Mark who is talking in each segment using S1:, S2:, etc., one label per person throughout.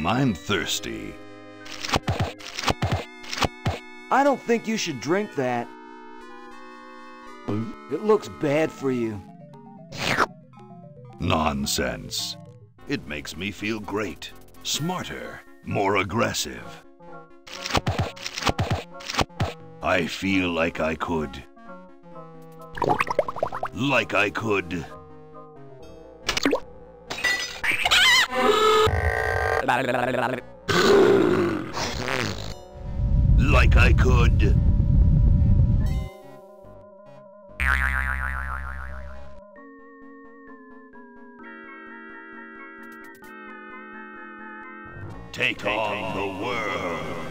S1: I'm thirsty.
S2: I don't think you should drink that. It looks bad for you.
S1: Nonsense. It makes me feel great. Smarter, more aggressive. I feel like I could. Like I could. Like I could. Take on the world.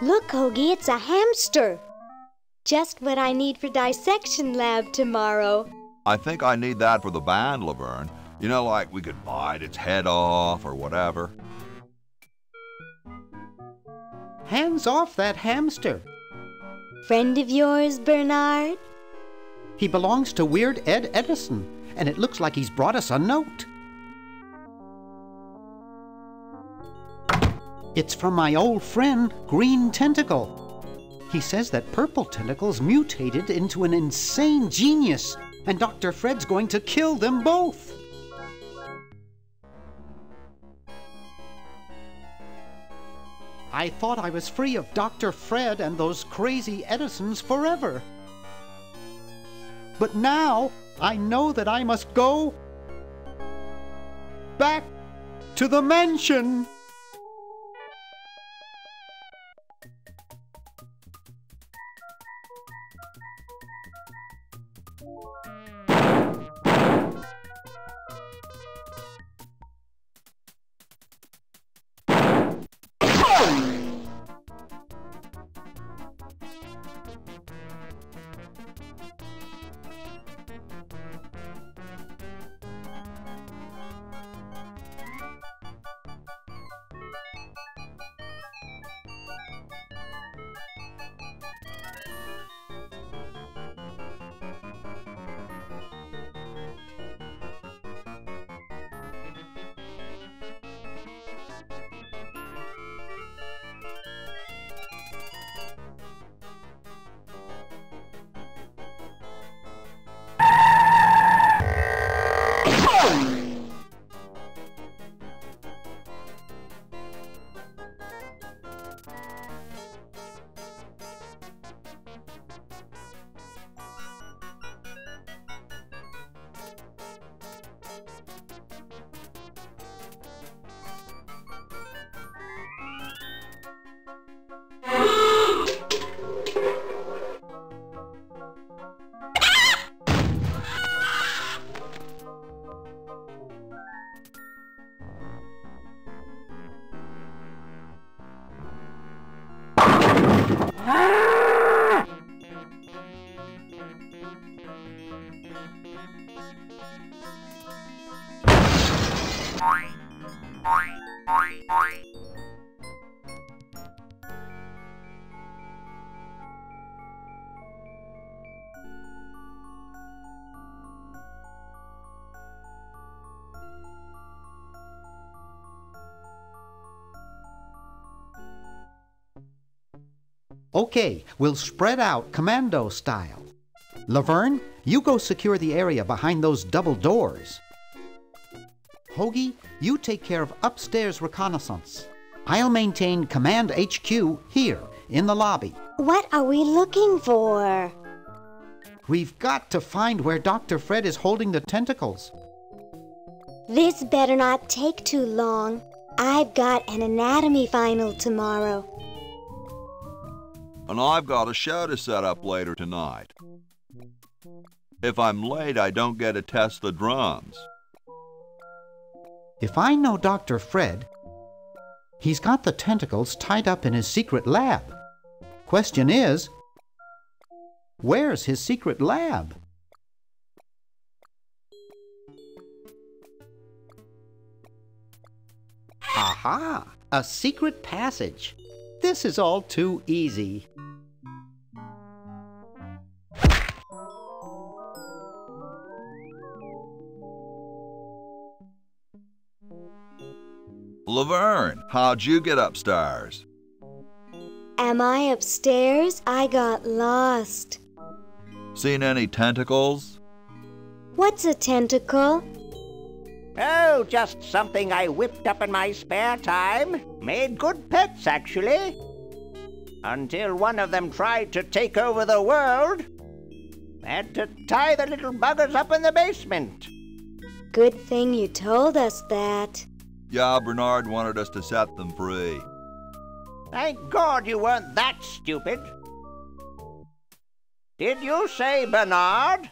S3: Look, Hoagie, it's a hamster. Just what I need for dissection lab tomorrow.
S4: I think I need that for the band, Laverne. You know, like we could bite its head off or whatever.
S5: Hands off that hamster.
S3: Friend of yours, Bernard?
S5: He belongs to Weird Ed Edison, and it looks like he's brought us a note. It's from my old friend, Green Tentacle. He says that Purple Tentacle's mutated into an insane genius, and Dr. Fred's going to kill them both. I thought I was free of Dr. Fred and those crazy Edisons forever. But now I know that I must go back to the mansion. Okay, we'll spread out commando style. Laverne, you go secure the area behind those double doors. Hoagie, you take care of upstairs reconnaissance. I'll maintain Command HQ here, in the lobby.
S3: What are we looking for?
S5: We've got to find where Dr. Fred is holding the tentacles.
S3: This better not take too long. I've got an anatomy final tomorrow.
S4: And I've got a show to set up later tonight. If I'm late, I don't get to test the drums.
S5: If I know Dr. Fred, he's got the tentacles tied up in his secret lab. Question is, Where's his secret lab? Aha! A secret passage. This is all too easy.
S4: Laverne, how'd you get upstairs?
S3: Am I upstairs? I got lost.
S4: Seen any tentacles?
S3: What's a tentacle?
S6: Oh, just something I whipped up in my spare time. Made good pets, actually. Until one of them tried to take over the world. Had to tie the little buggers up in the basement.
S3: Good thing you told us that.
S4: Yeah, Bernard wanted us to set them free.
S6: Thank God you weren't that stupid. Did you say Bernard?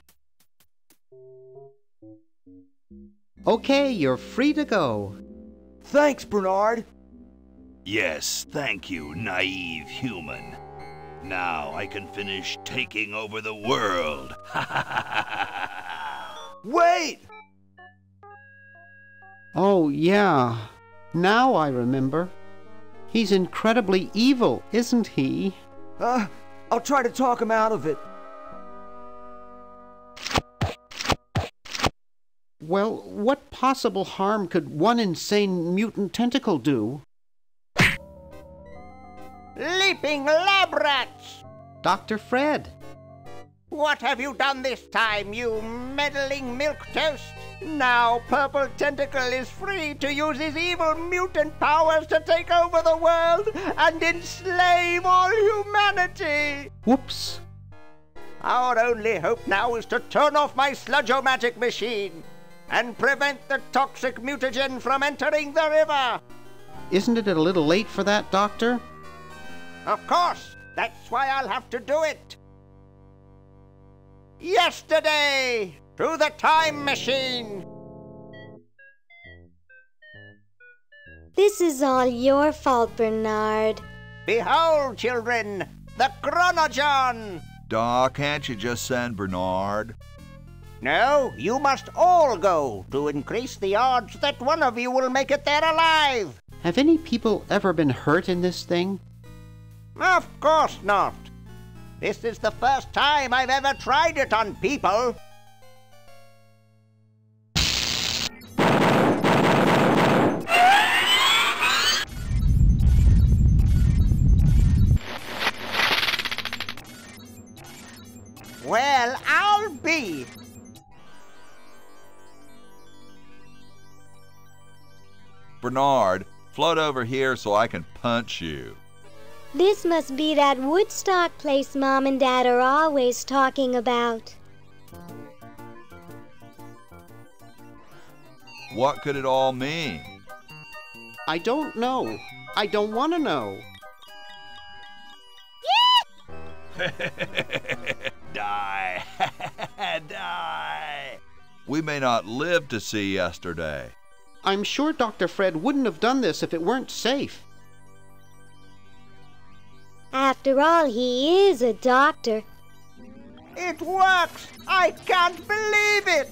S5: Okay, you're free to go.
S2: Thanks, Bernard.
S1: Yes, thank you, naive human. Now I can finish taking over the world.
S2: Wait!
S5: Oh, yeah. Now I remember. He's incredibly evil, isn't he?
S2: I'll try to talk him out of it.
S5: Well, what possible harm could one insane mutant tentacle do?
S6: Leaping lab rats!
S5: Dr. Fred.
S6: What have you done this time, you meddling milquetoast? Now Purple Tentacle is free to use his evil mutant powers to take over the world and enslave all humanity!
S5: Whoops.
S6: Our only hope now is to turn off my sludge-o-magic machine and prevent the toxic mutagen from entering the river.
S5: Isn't it a little late for that, Doctor?
S6: Of course, that's why I'll have to do it. Yesterday, through the time machine.
S3: This is all your fault, Bernard.
S6: Behold, children, the Chronogon.
S4: Doc, can't you just send Bernard?
S6: No, you must all go to increase the odds that one of you will make it there alive.
S5: Have any people ever been hurt in this thing?
S6: Of course not. This is the first time I've ever tried it on people. Well, I'll be.
S4: Bernard, float over here so I can punch you.
S3: This must be that Woodstock place Mom and Dad are always talking about.
S4: What could it all mean?
S5: I don't know. I don't want to know.
S1: Die. Die.
S4: We may not live to see yesterday.
S5: I'm sure Dr. Fred wouldn't have done this if it weren't safe.
S3: After all, he is a doctor.
S6: It works! I can't believe it!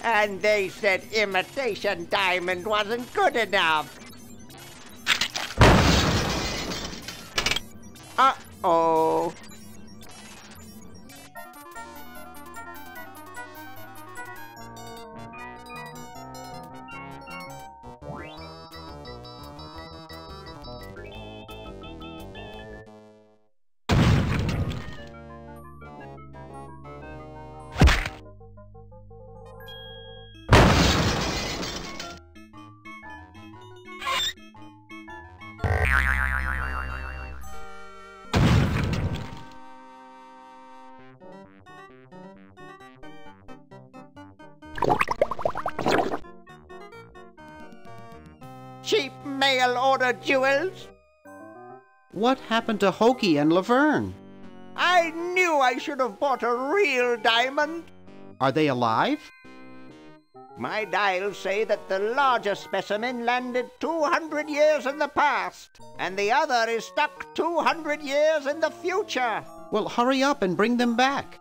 S6: And they said imitation diamond wasn't good enough. Uh-oh. Cheap mail-order jewels.
S5: What happened to Hokey and Laverne?
S6: I knew I should have bought a real diamond.
S5: Are they alive?
S6: My dials say that the larger specimen landed 200 years in the past, and the other is stuck 200 years in the future.
S5: Well, hurry up and bring them back.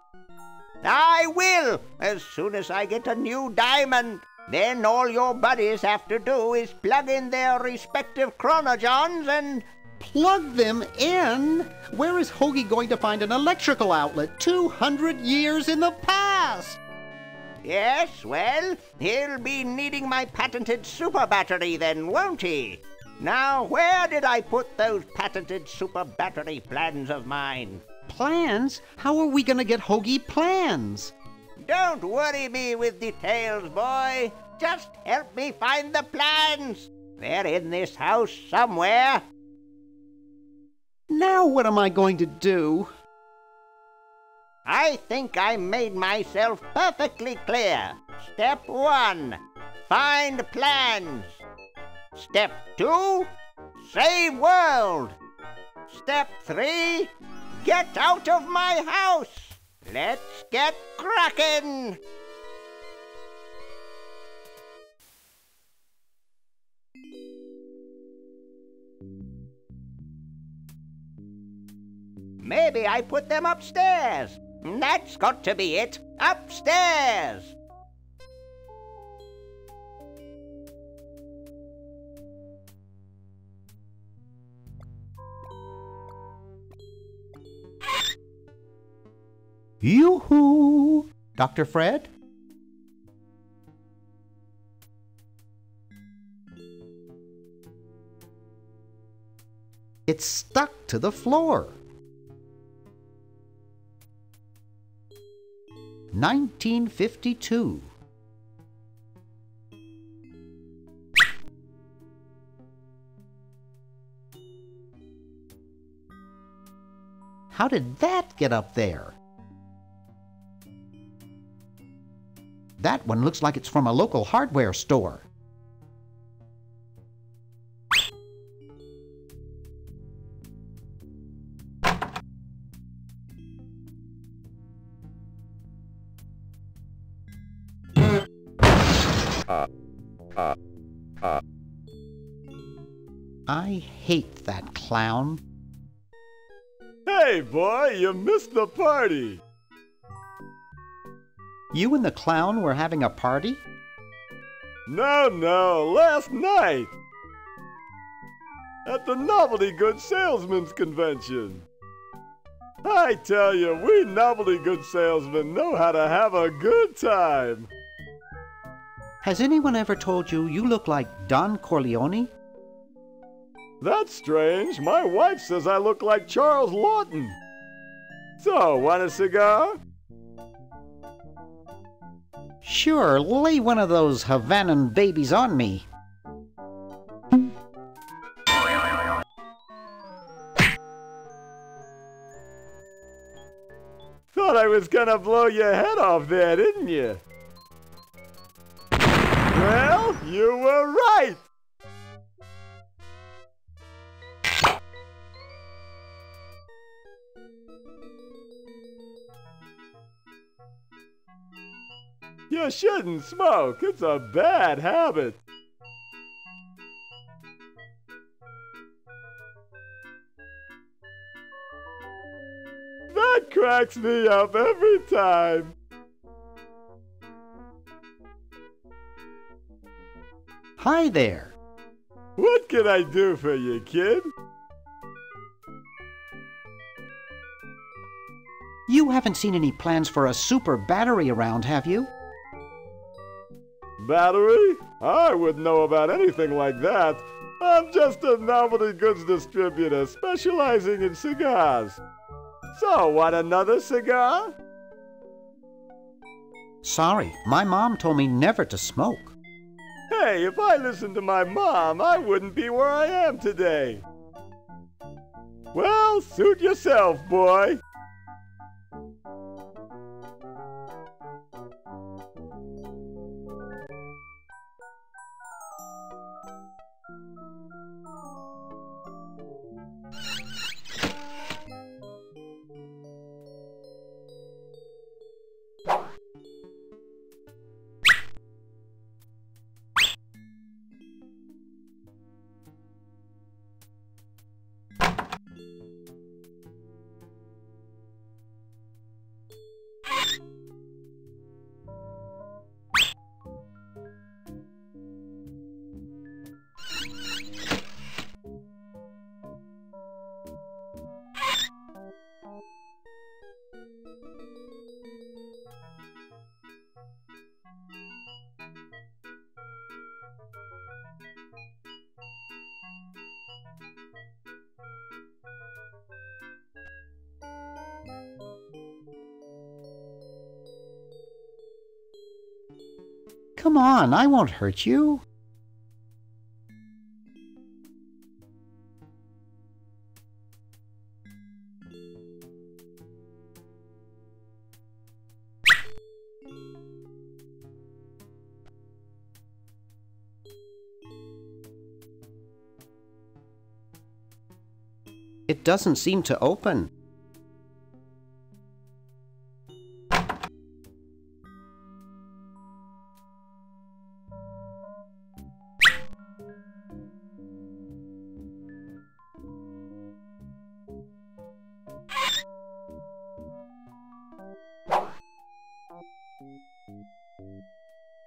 S6: I will, as soon as I get a new diamond. Then all your buddies have to do is plug in their respective chronogens and...
S5: Plug them in? Where is Hoagie going to find an electrical outlet 200 years in the past?
S6: Yes, well, he'll be needing my patented super battery then, won't he? Now, where did I put those patented super battery plans of mine?
S5: Plans? How are we going to get Hoagie plans?
S6: Don't worry me with details, boy. Just help me find the plans. They're in this house somewhere.
S5: Now what am I going to do?
S6: I think I made myself perfectly clear. Step 1, find plans. Step 2, save world. Step 3, get out of my house. Let's get cracking. Maybe I put them upstairs. That's got to be it. Upstairs.
S5: Yoo-hoo! Dr. Fred? It's stuck to the floor. 1952. How did that get up there? That one looks like it's from a local hardware store. I hate that clown.
S7: Hey, boy, you missed the party.
S5: You and the clown were having a party?
S7: No, last night. At the Novelty Goods Salesmen's Convention. I tell you, we novelty goods salesmen know how to have a good time.
S5: Has anyone ever told you you look like Don Corleone?
S7: That's strange. My wife says I look like Charles Lawton. So, want a cigar?
S5: Sure, lay one of those Havanan babies on me.
S7: Thought I was gonna blow your head off there, didn't you? Well, you were right! You shouldn't smoke. It's a bad habit. That cracks me up every time.
S5: Hi there.
S7: What can I do for you, kid?
S5: You haven't seen any plans for a super battery around, have you?
S7: Battery? I wouldn't know about anything like that. I'm just a novelty goods distributor specializing in cigars. So, want another cigar?
S5: Sorry, my mom told me never to smoke.
S7: Hey, if I listened to my mom, I wouldn't be where I am today. Well, suit yourself, boy.
S5: Come on, I won't hurt you. It doesn't seem to open.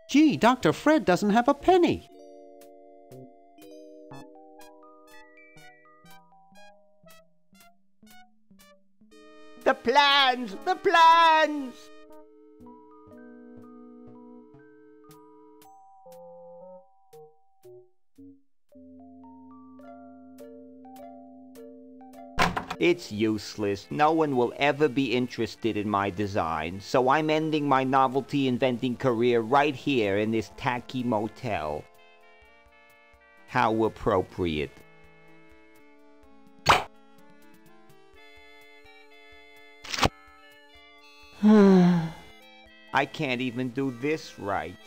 S5: Gee, Dr. Fred doesn't have a penny.
S6: The plans! The plans! It's useless. No one will ever be interested in my design, so I'm ending my novelty inventing career right here in this tacky motel. How appropriate. I can't even do this right.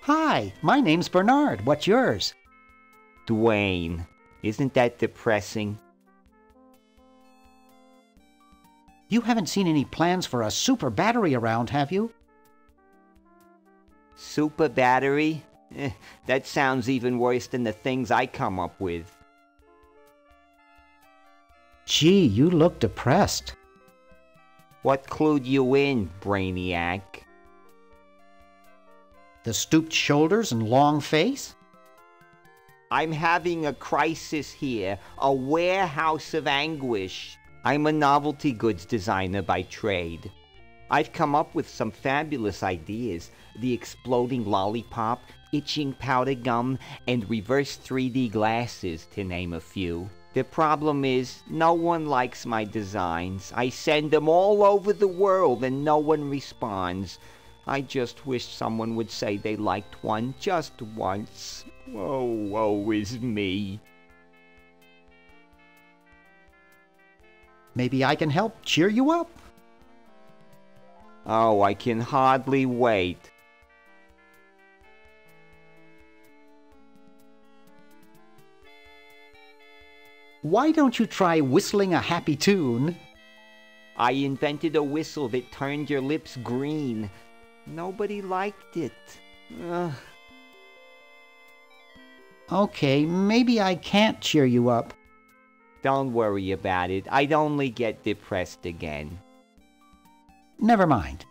S5: Hi, my name's Bernard. What's yours?
S6: Dwayne. Isn't that depressing?
S5: You haven't seen any plans for a super battery around, have you?
S6: Super battery? That sounds even worse than the things I come up with.
S5: Gee, you look depressed.
S6: What clued you in, Brainiac?
S5: The stooped shoulders and long face?
S6: I'm having a crisis here, a warehouse of anguish. I'm a novelty goods designer by trade. I've come up with some fabulous ideas. The exploding lollipop, itching powder gum, and reverse 3D glasses, to name a few. The problem is, no one likes my designs. I send them all over the world and no one responds. I just wish someone would say they liked one just once. Oh, woe is me.
S5: Maybe I can help cheer you up.
S6: Oh, I can hardly wait.
S5: Why don't you try whistling a happy tune?
S6: I invented a whistle that turned your lips green. Nobody liked it. Ugh.
S5: Okay, maybe I can't cheer you up.
S6: Don't worry about it. I'd only get depressed again.
S5: Never mind.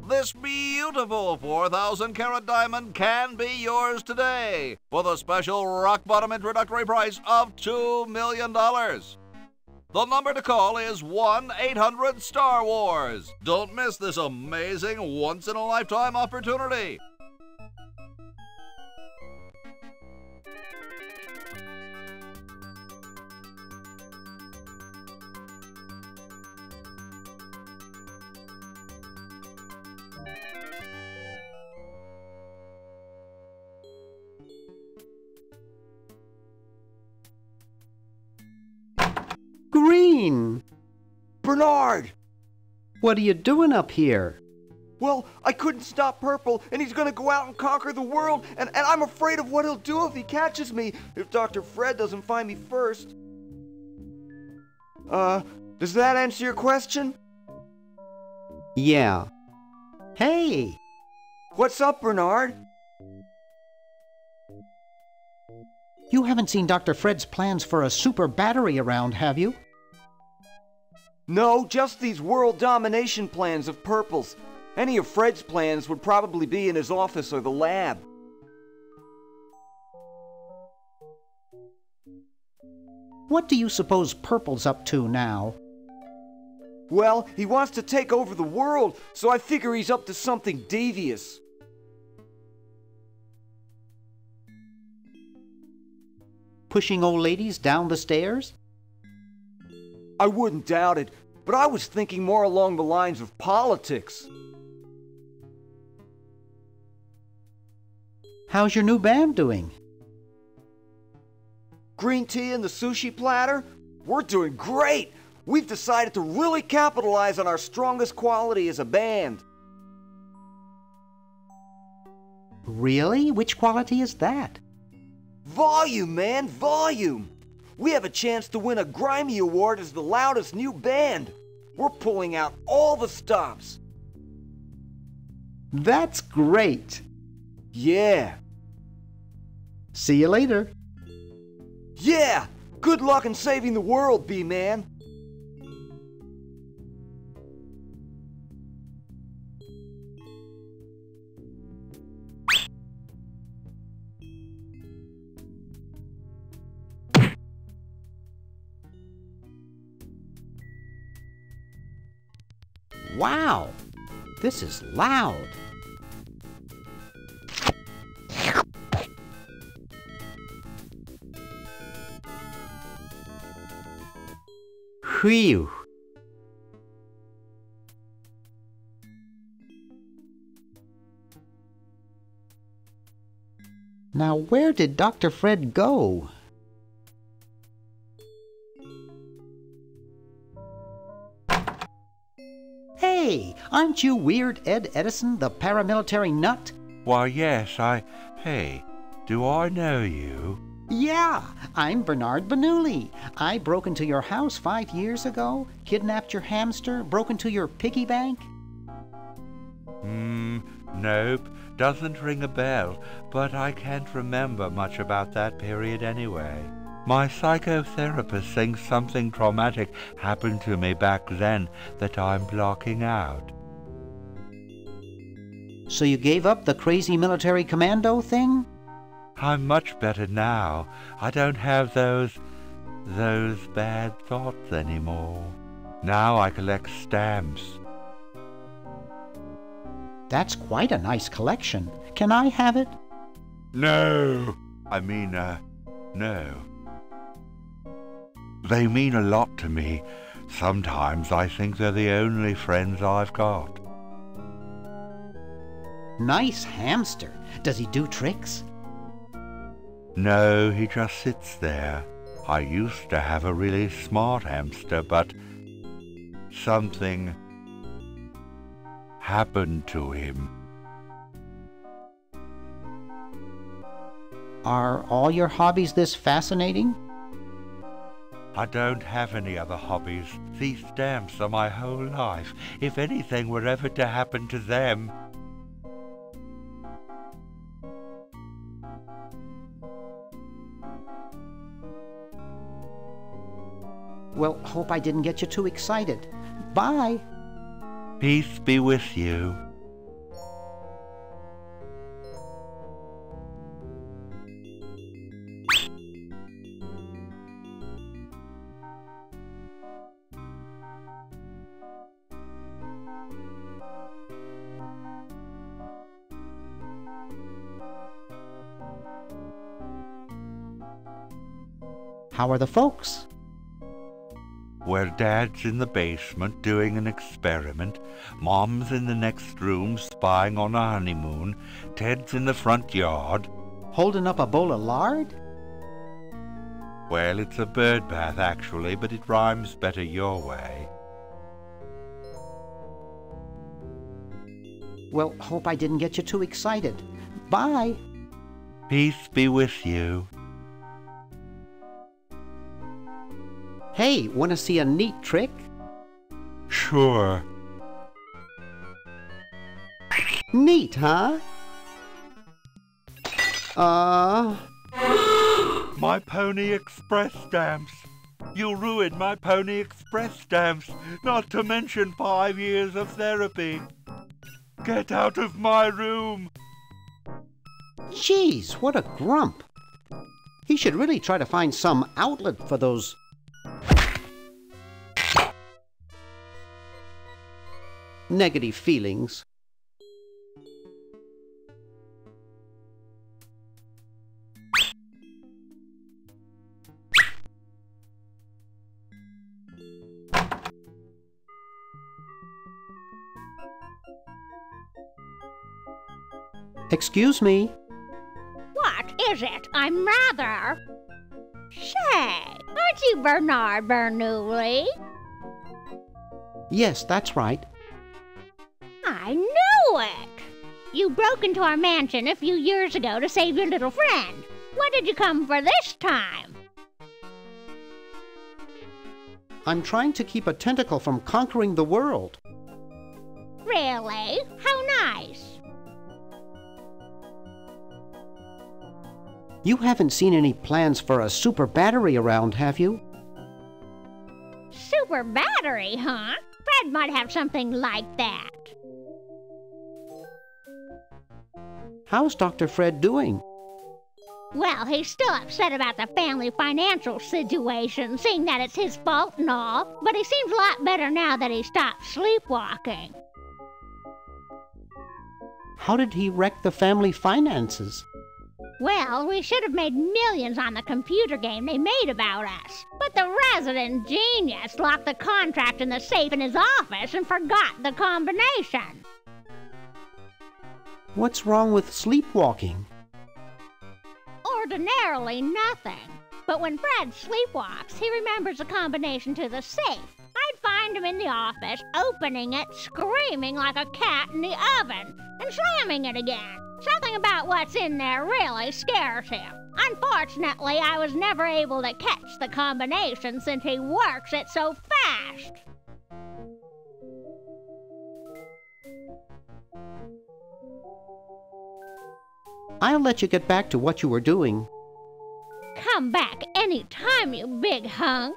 S1: This beautiful 4,000-carat diamond can be yours today for the special rock-bottom introductory price of $2 million. The number to call is 1-800-STAR-WARS. Don't miss this amazing once-in-a-lifetime opportunity.
S5: Green!
S2: Bernard!
S5: What are you doing up here?
S2: Well, I couldn't stop Purple, and he's gonna go out and conquer the world, and I'm afraid of what he'll do if he catches me, if Dr. Fred doesn't find me first. Does that answer your question?
S5: Yeah. Hey!
S2: What's up, Bernard?
S5: You haven't seen Dr. Fred's plans for a super battery around, have you?
S2: No, just these world domination plans of Purple's. Any of Fred's plans would probably be in his office or the lab.
S5: What do you suppose Purple's up to now?
S2: Well, he wants to take over the world, so I figure he's up to something devious.
S5: Pushing old ladies down the stairs?
S2: I wouldn't doubt it, but I was thinking more along the lines of politics.
S5: How's your new band doing?
S2: Green tea and the sushi platter? We're doing great! We've decided to really capitalize on our strongest quality as a band.
S5: Really? Which quality is that?
S2: Volume, man, volume! We have a chance to win a Grimy Award as the loudest new band. We're pulling out all the stops.
S5: That's great!
S2: Yeah.
S5: See you later.
S2: Yeah! Good luck in saving the world, B-Man.
S5: Wow! This is loud. Whew! Now where did Dr. Fred go? Hey, aren't you Weird Ed Edison, the paramilitary nut?
S8: Why, yes, Hey, do I know you?
S5: Yeah, I'm Bernard Bernoulli. I broke into your house 5 years ago, kidnapped your hamster, broke into your piggy bank.
S8: Nope, doesn't ring a bell, but I can't remember much about that period anyway. My psychotherapist thinks something traumatic happened to me back then that I'm blocking out.
S5: So you gave up the crazy military commando thing?
S8: I'm much better now. I don't have those bad thoughts anymore. Now I collect stamps.
S5: That's quite a nice collection. Can I have it?
S8: No! No. They mean a lot to me. Sometimes I think they're the only friends I've got.
S5: Nice hamster. Does he do tricks?
S8: No, he just sits there. I used to have a really smart hamster, but something happened to him.
S5: Are all your hobbies this fascinating?
S8: I don't have any other hobbies. These stamps are my whole life. If anything were ever to happen to them...
S5: Well, hope I didn't get you too excited. Bye.
S8: Peace be with you.
S5: How are the folks?
S8: Well, Dad's in the basement doing an experiment, Mom's in the next room spying on a honeymoon, Ted's in the front yard.
S5: Holding up a bowl of lard?
S8: Well, it's a bird bath, actually, but it rhymes better your way.
S5: Well, hope I didn't get you too excited. Bye.
S8: Peace be with you.
S5: Hey, want to see a neat trick?
S8: Sure.
S5: Neat, huh?
S8: My Pony Express stamps. You ruined my Pony Express stamps, not to mention 5 years of therapy. Get out of my room!
S5: Jeez, what a grump. He should really try to find some outlet for those negative feelings. Excuse me.
S9: What is it? I'm rather... Say, aren't you Bernard Bernoulli?
S5: Yes, that's right.
S9: I knew it! You broke into our mansion a few years ago to save your little friend. What did you come for this time?
S5: I'm trying to keep a tentacle from conquering the world.
S9: Really? How nice.
S5: You haven't seen any plans for a super battery around, have you?
S9: Super battery, huh? Fred might have something like that.
S5: How's Dr. Fred doing?
S9: Well, he's still upset about the family financial situation, seeing that it's his fault and all, but he seems a lot better now that he stopped sleepwalking.
S5: How did he wreck the family finances?
S9: Well, we should have made millions on the computer game they made about us. But the resident genius locked the contract in the safe in his office and forgot the combination.
S5: What's wrong with sleepwalking?
S9: Ordinarily nothing. But when Fred sleepwalks, he remembers the combination to the safe. I'd find him in the office, opening it, screaming like a cat in the oven, and slamming it again. Something about what's in there really scares him. Unfortunately, I was never able to catch the combination since he works it so fast.
S5: I'll let you get back to what you were doing.
S9: Come back any time, you big hunk.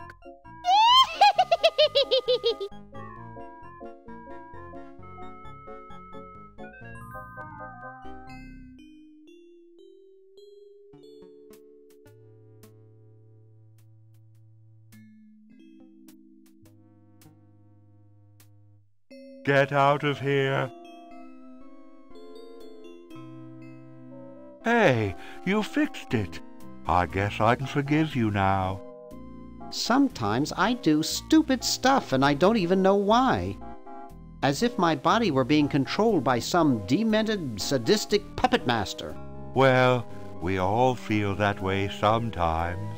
S8: Get out of here! Hey, you fixed it. I guess I can forgive you now.
S5: Sometimes I do stupid stuff and I don't even know why. As if my body were being controlled by some demented, sadistic puppet master.
S8: Well, we all feel that way sometimes.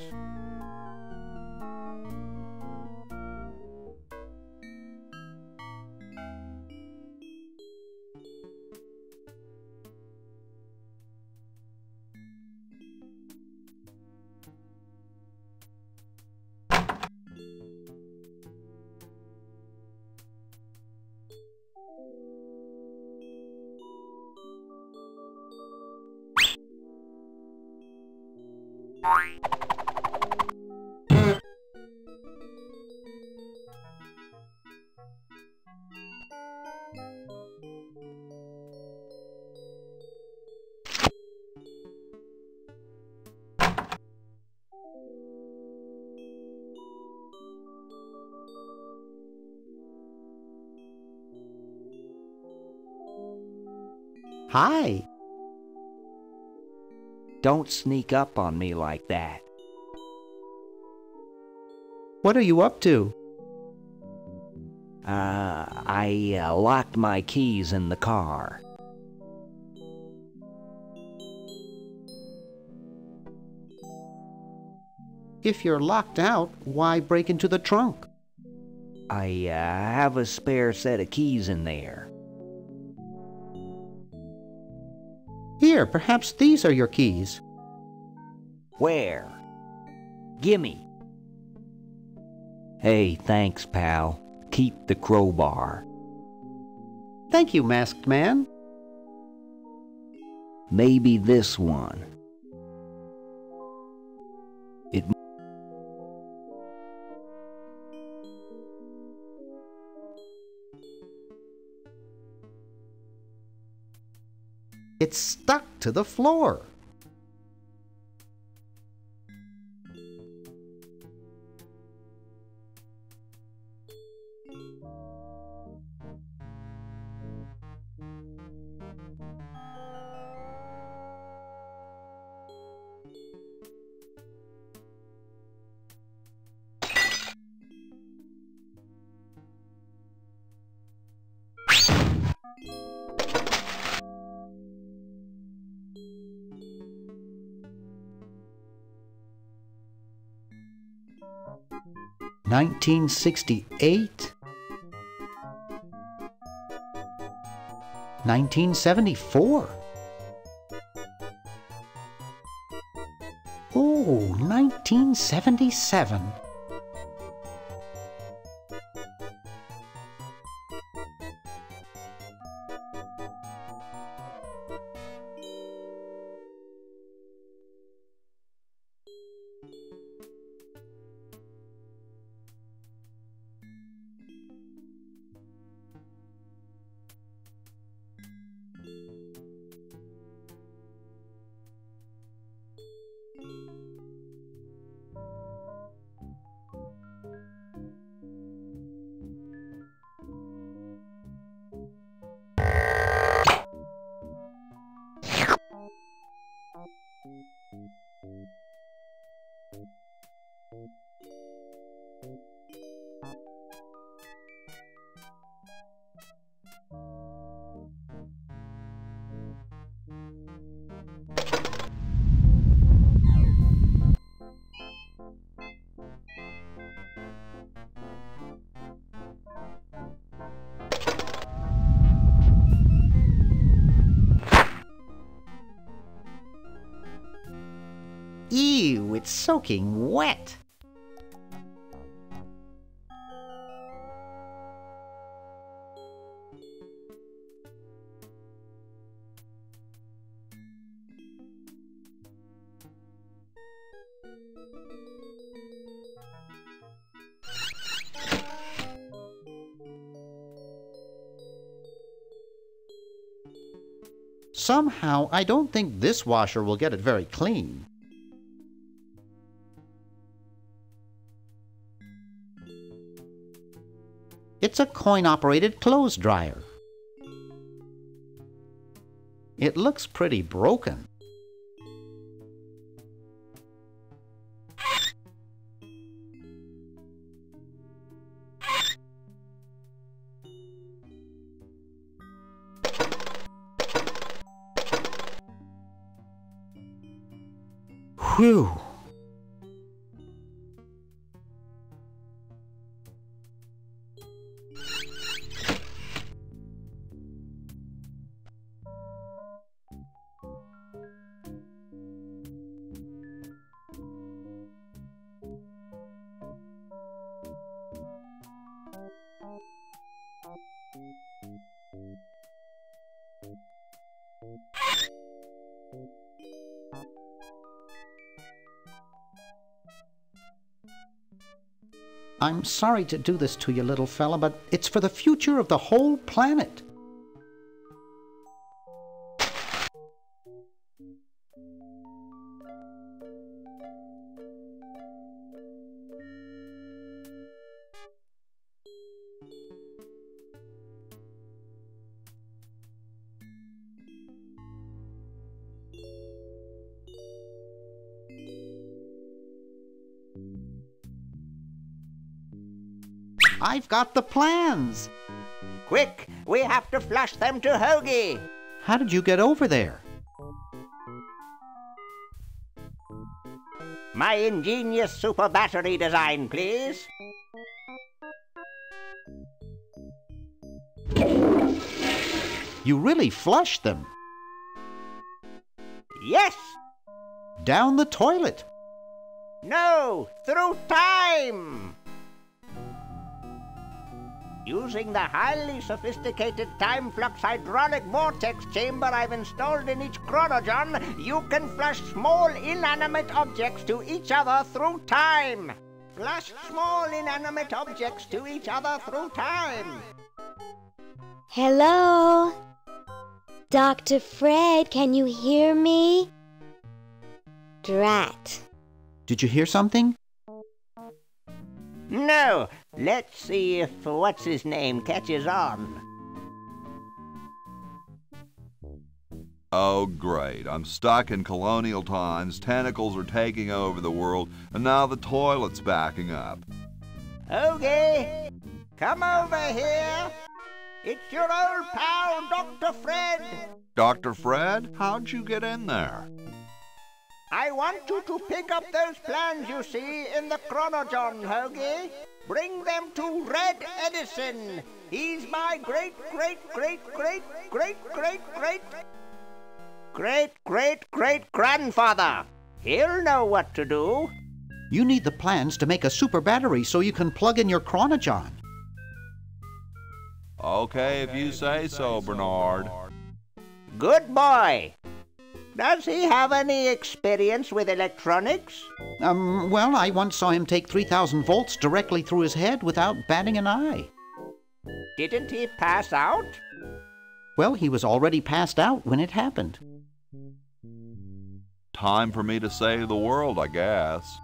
S2: Hi. Don't sneak up on me like that.
S5: What are you up to?
S2: I locked my keys in the car.
S5: If you're locked out, why break into the trunk?
S2: I have a spare set of keys in there.
S5: Here, perhaps these are your keys.
S2: Where? Gimme. Hey, thanks, pal. Keep the crowbar.
S5: Thank you, masked man.
S2: Maybe this one. It...
S5: It's stuck to the floor. $1968, $1974. Oh, 1977. Ew, it's soaking wet. Somehow, I don't think this washer will get it very clean. It's a coin-operated clothes dryer. It looks pretty broken. Whew! I'm sorry to do this to you, little fella, but it's for the future of the whole planet. I've got the plans.
S6: Quick, we have to flush them to Hoagie.
S5: How did you get over there?
S6: My ingenious super battery design, please.
S5: You really flushed them.
S6: Yes.
S5: Down the toilet.
S6: No, through time. Using the highly sophisticated time flux hydraulic vortex chamber I've installed in each chronogen, you can flush small inanimate objects to each other through time. Flush small inanimate objects to each other through time.
S3: Hello? Dr. Fred, can you hear me? Drat.
S5: Did you hear something?
S6: No. Let's see if what's-his-name catches on.
S4: Oh, great. I'm stuck in colonial times, tentacles are taking over the world, and now the toilet's backing up.
S6: Okay, come over here. It's your old pal, Dr. Fred.
S4: Dr. Fred, how'd you get in there?
S6: I want you to pick up those plans you see in the Chronogon, Hoagie. Bring them to Red Edison. He's my great-great-great-great-great-great-great-great-grandfather. He'll know what to do.
S5: You need the plans to make a super battery so you can plug in your Chronogon.
S4: Okay, if you say so, Bernard.
S6: Good boy. Does he have any experience with electronics?
S5: Well, I once saw him take 3,000 volts directly through his head without batting an eye.
S6: Didn't he pass out?
S5: Well, he was already passed out when it happened.
S4: Time for me to save the world, I guess.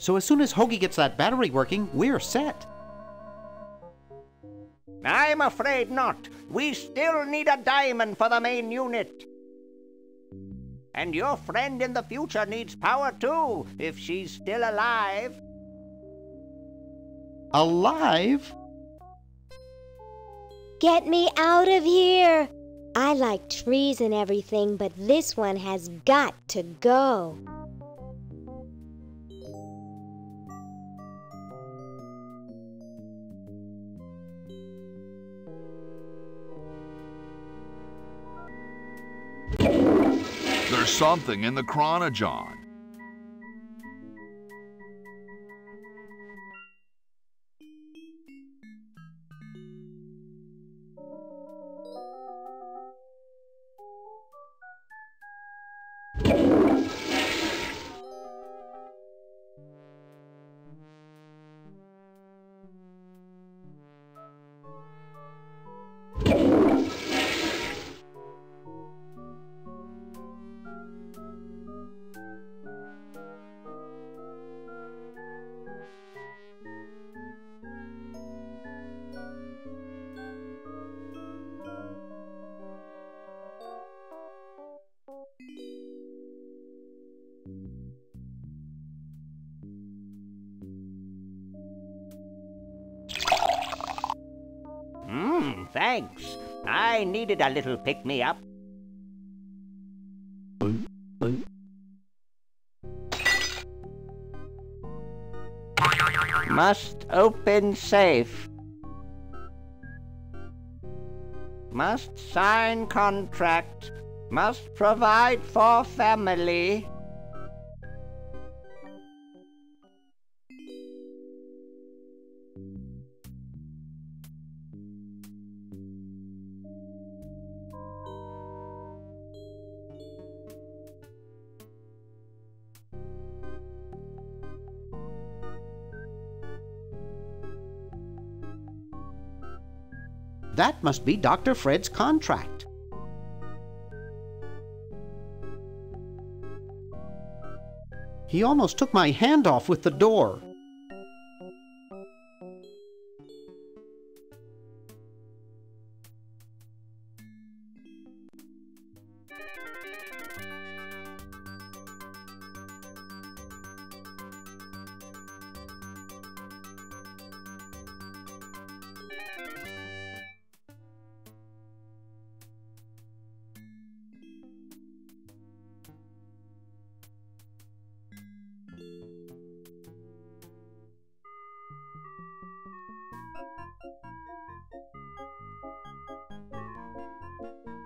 S5: So as soon as Hoagie gets that battery working, we're set.
S6: I'm afraid not. We still need a diamond for the main unit. And your friend in the future needs power too, if she's still alive.
S5: Alive?
S3: Get me out of here! I like trees and everything, but this one has got to go.
S4: There's something in the Chronogon.
S6: Thanks. I needed a little pick-me-up. Must open safe. Must sign contract. Must provide for family.
S5: That must be Dr. Fred's contract. He almost took my hand off with the door.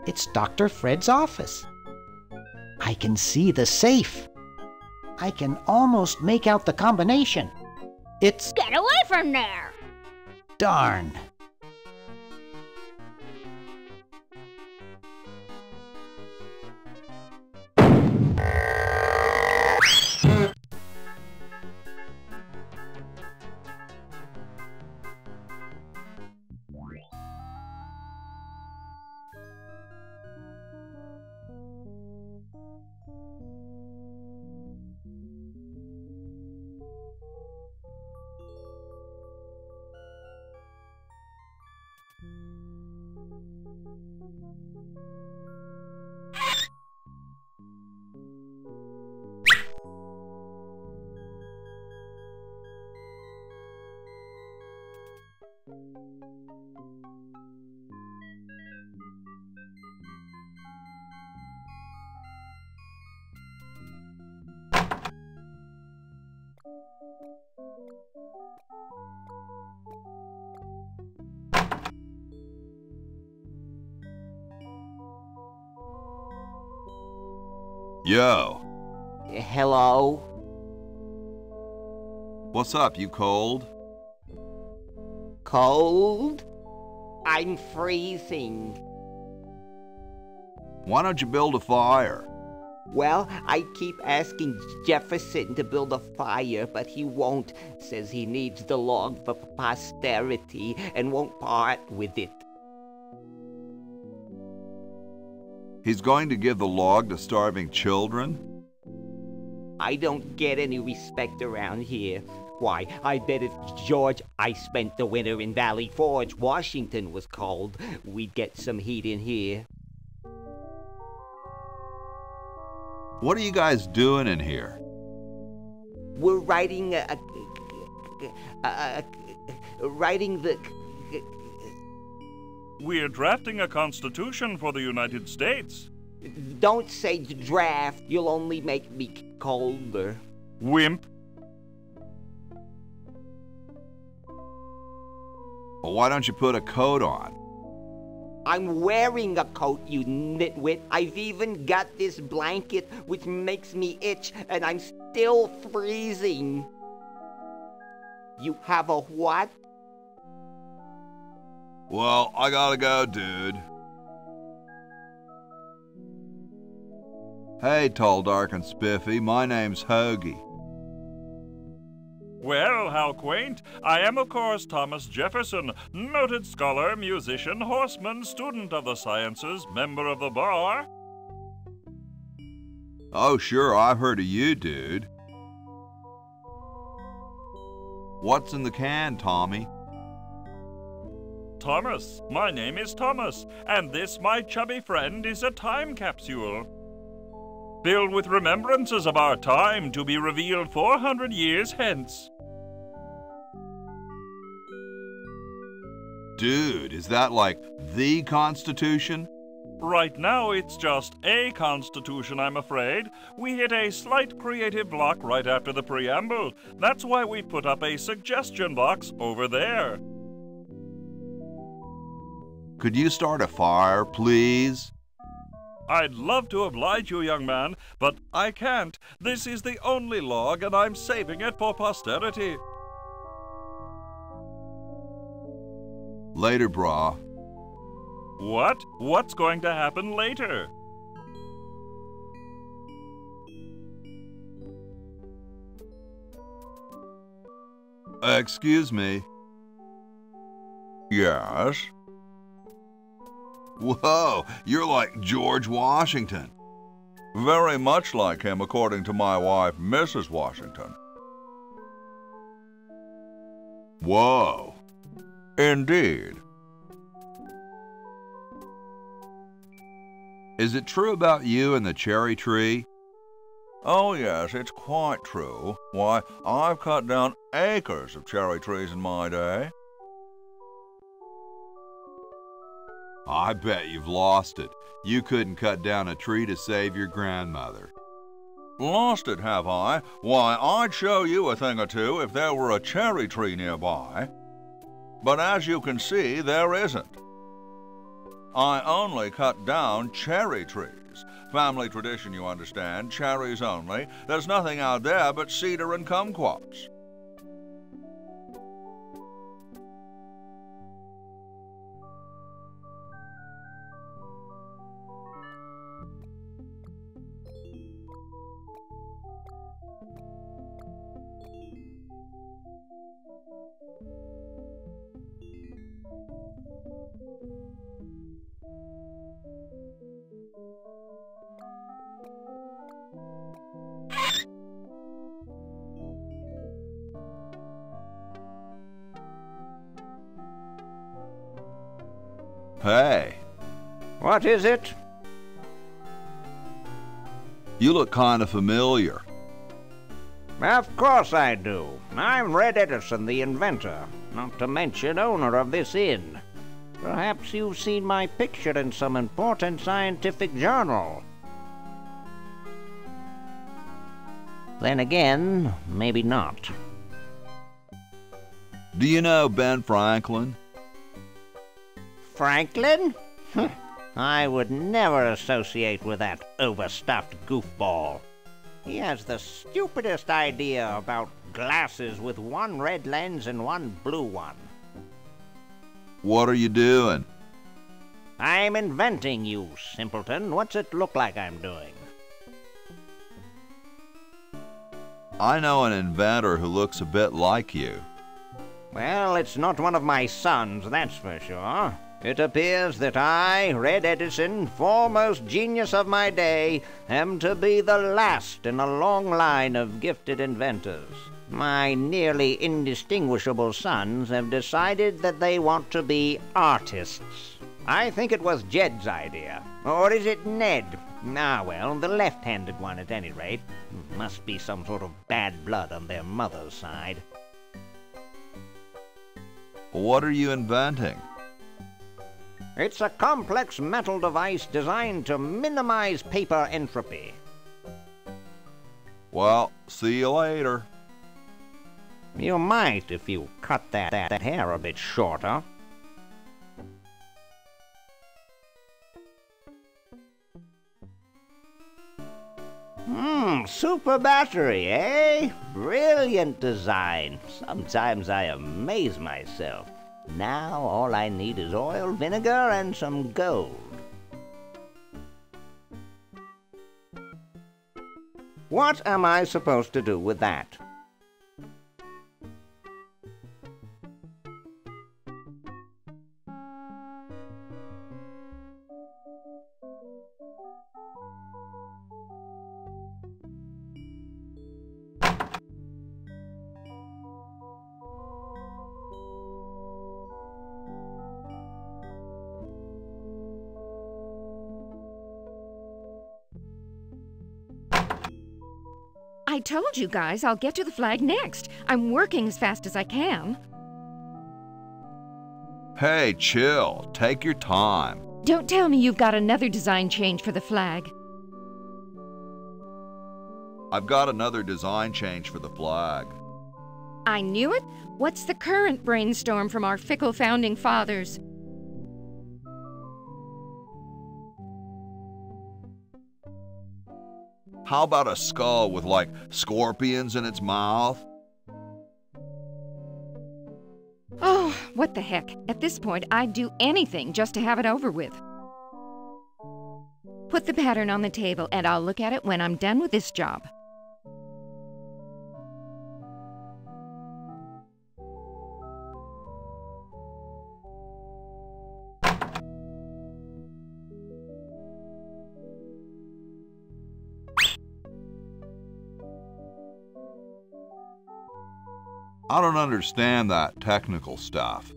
S5: It's Dr. Fred's office. I can see the safe. I can almost make out the combination. It's...
S9: Get away from there!
S5: Darn.
S4: Yo.
S6: Hello?
S4: What's up, you cold?
S6: Cold? I'm freezing.
S4: Why don't you build a fire?
S6: Well, I keep asking Jefferson to build a fire, but he won't. Says he needs the log for posterity and won't part with it.
S4: He's going to give the log to starving children?
S6: I don't get any respect around here. Why, I bet if George I spent the winter in Valley Forge, Washington was cold, we'd get some heat in here.
S4: What are you guys doing in here?
S6: We're writing
S10: We're drafting a constitution for the United States.
S6: Don't say draft, you'll only make me colder.
S10: Wimp.
S4: Well, why don't you put a coat on?
S6: I'm wearing a coat, you nitwit. I've even got this blanket which makes me itch, and I'm still freezing. You have a what?
S4: Well, I gotta go, dude. Hey, tall, dark, and spiffy, my name's Hoagie.
S10: Well, how quaint. I am, of course, Thomas Jefferson, noted scholar, musician, horseman, student of the sciences, member of the bar.
S4: Oh, sure, I've heard of you, dude. What's in the can, Tommy?
S10: Thomas, my name is Thomas, and this, my chubby friend, is a time capsule. Filled with remembrances of our time to be revealed 400 years hence.
S4: Dude, is that like the Constitution?
S10: Right now, it's just a constitution, I'm afraid. We hit a slight creative block right after the preamble. That's why we put up a suggestion box over there.
S4: Could you start a fire, please?
S10: I'd love to oblige you, young man, but I can't. This is the only log, and I'm saving it for posterity.
S4: Later, brah.
S10: What? What's going to happen later?
S4: Excuse me.
S8: Yes?
S4: Whoa, you're like George Washington.
S8: Very much like him, according to my wife, Mrs. Washington.
S4: Whoa.
S8: Indeed.
S4: Is it true about you and the cherry tree?
S8: Oh, yes, it's quite true. Why, I've cut down acres of cherry trees in my day.
S4: I bet you've lost it. You couldn't cut down a tree to save your grandmother.
S8: Lost it, have I? Why, I'd show you a thing or two if there were a cherry tree nearby. But as you can see, there isn't. I only cut down cherry trees. Family tradition, you understand, cherries only. There's nothing out there but cedar and kumquats.
S4: Hey.
S6: What is it?
S4: You look kind of familiar.
S6: Of course I do. I'm Red Edison, the inventor, not to mention owner of this inn. Perhaps you've seen my picture in some important scientific journal. Then again, maybe not.
S4: Do you know Ben Franklin?
S6: Franklin? I would never associate with that overstuffed goofball. He has the stupidest idea about glasses with one red lens and one blue one.
S4: What are you doing?
S6: I'm inventing, you simpleton. What's it look like I'm doing?
S4: I know an inventor who looks a bit like you.
S6: Well, it's not one of my sons, that's for sure. It appears that I, Red Edison, foremost genius of my day, am to be the last in a long line of gifted inventors. My nearly indistinguishable sons have decided that they want to be artists. I think it was Jed's idea. Or is it Ned? Ah, well, the left-handed one at any rate. Must be some sort of bad blood on their mother's side.
S4: What are you inventing?
S6: It's a complex metal device designed to minimize paper entropy.
S4: Well, see you later.
S6: You might if you cut that hair a bit shorter. Super battery, eh? Brilliant design. Sometimes I amaze myself. Now all I need is oil, vinegar, and some gold. What am I supposed to do with that?
S11: I told you guys I'll get to the flag next. I'm working as fast as I can.
S4: Hey, chill. Take your time.
S11: Don't tell me you've got another design change for the flag.
S4: I've got another design change for the flag.
S11: I knew it. What's the current brainstorm from our fickle founding fathers?
S4: How about a skull with, like, scorpions in its mouth?
S11: Oh, what the heck. At this point, I'd do anything just to have it over with. Put the pattern on the table, and I'll look at it when I'm done with this job.
S4: I don't understand that technical stuff.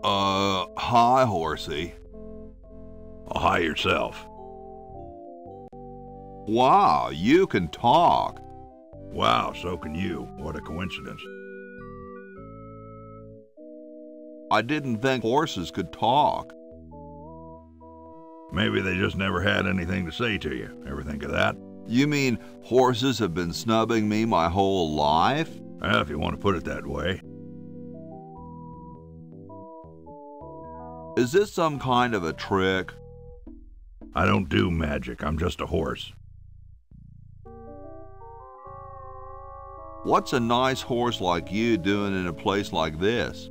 S4: Hi, Horsey.
S12: Hi yourself.
S4: Wow, you can talk.
S12: Wow, so can you. What a coincidence.
S4: I didn't think horses could talk.
S12: Maybe they just never had anything to say to you. Ever think of that?
S4: You mean horses have been snubbing me my whole life?
S12: Well, if you want to put it that way.
S4: Is this some kind of a trick?
S12: I don't do magic. I'm just a horse.
S4: What's a nice horse like you doing in a place like this?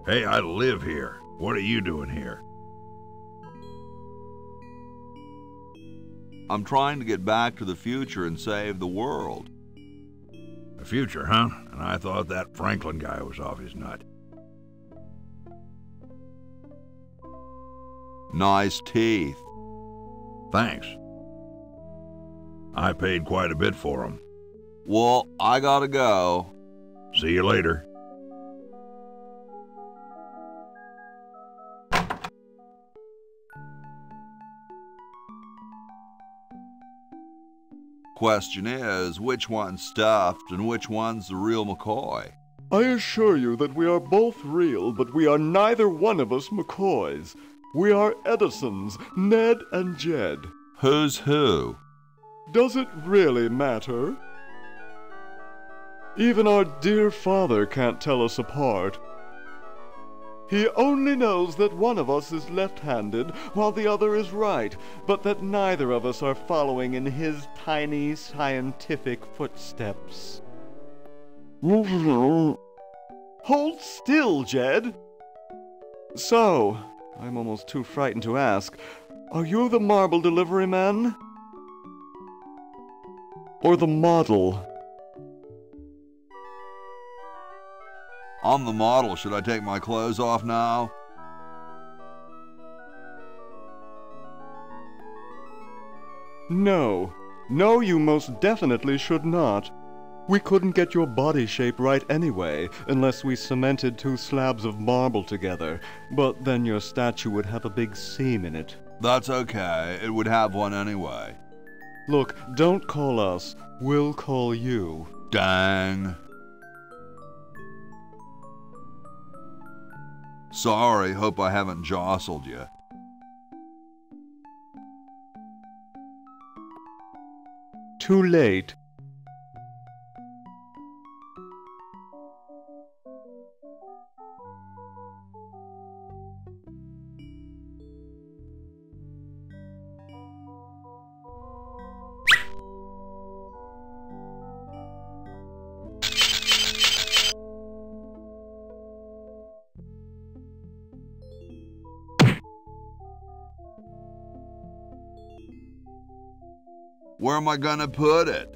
S12: Hey, I live here. What are you doing here?
S4: I'm trying to get back to the future and save the world.
S12: The future, huh? And I thought that Franklin guy was off his nut.
S4: Nice teeth.
S12: Thanks. I paid quite a bit for them.
S4: Well, I gotta go.
S12: See you later.
S4: Question is, which one's stuffed and which one's the real McCoy?
S7: I assure you that we are both real, but we are neither one of us McCoys. We are Edisons, Ned and Jed.
S4: Who's who?
S7: Does it really matter? Even our dear father can't tell us apart. He only knows that one of us is left-handed while the other is right, but that neither of us are following in his tiny scientific footsteps. Hold still, Jed. So, I'm almost too frightened to ask, are you the marble delivery man? Or the model?
S4: I'm the model. Should I take my clothes off now?
S7: No. No, you most definitely should not. We couldn't get your body shape right anyway, unless we cemented 2 slabs of marble together. But then your statue would have a big seam in it.
S4: That's okay. It would have one anyway.
S7: Look, don't call us. We'll call you.
S4: Dang. Sorry, hope I haven't jostled you.
S7: Too late.
S4: Where am I gonna put it?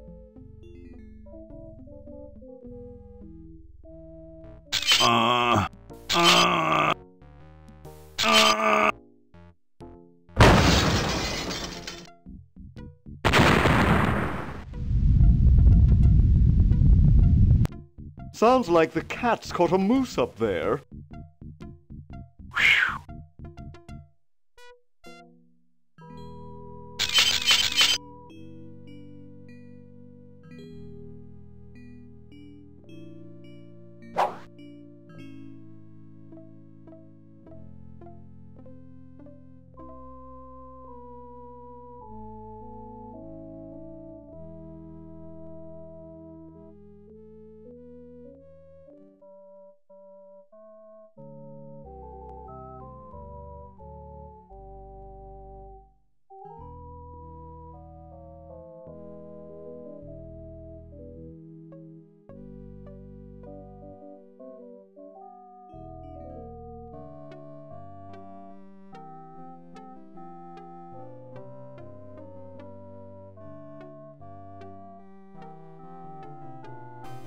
S7: Sounds like the cat's caught a moose up there.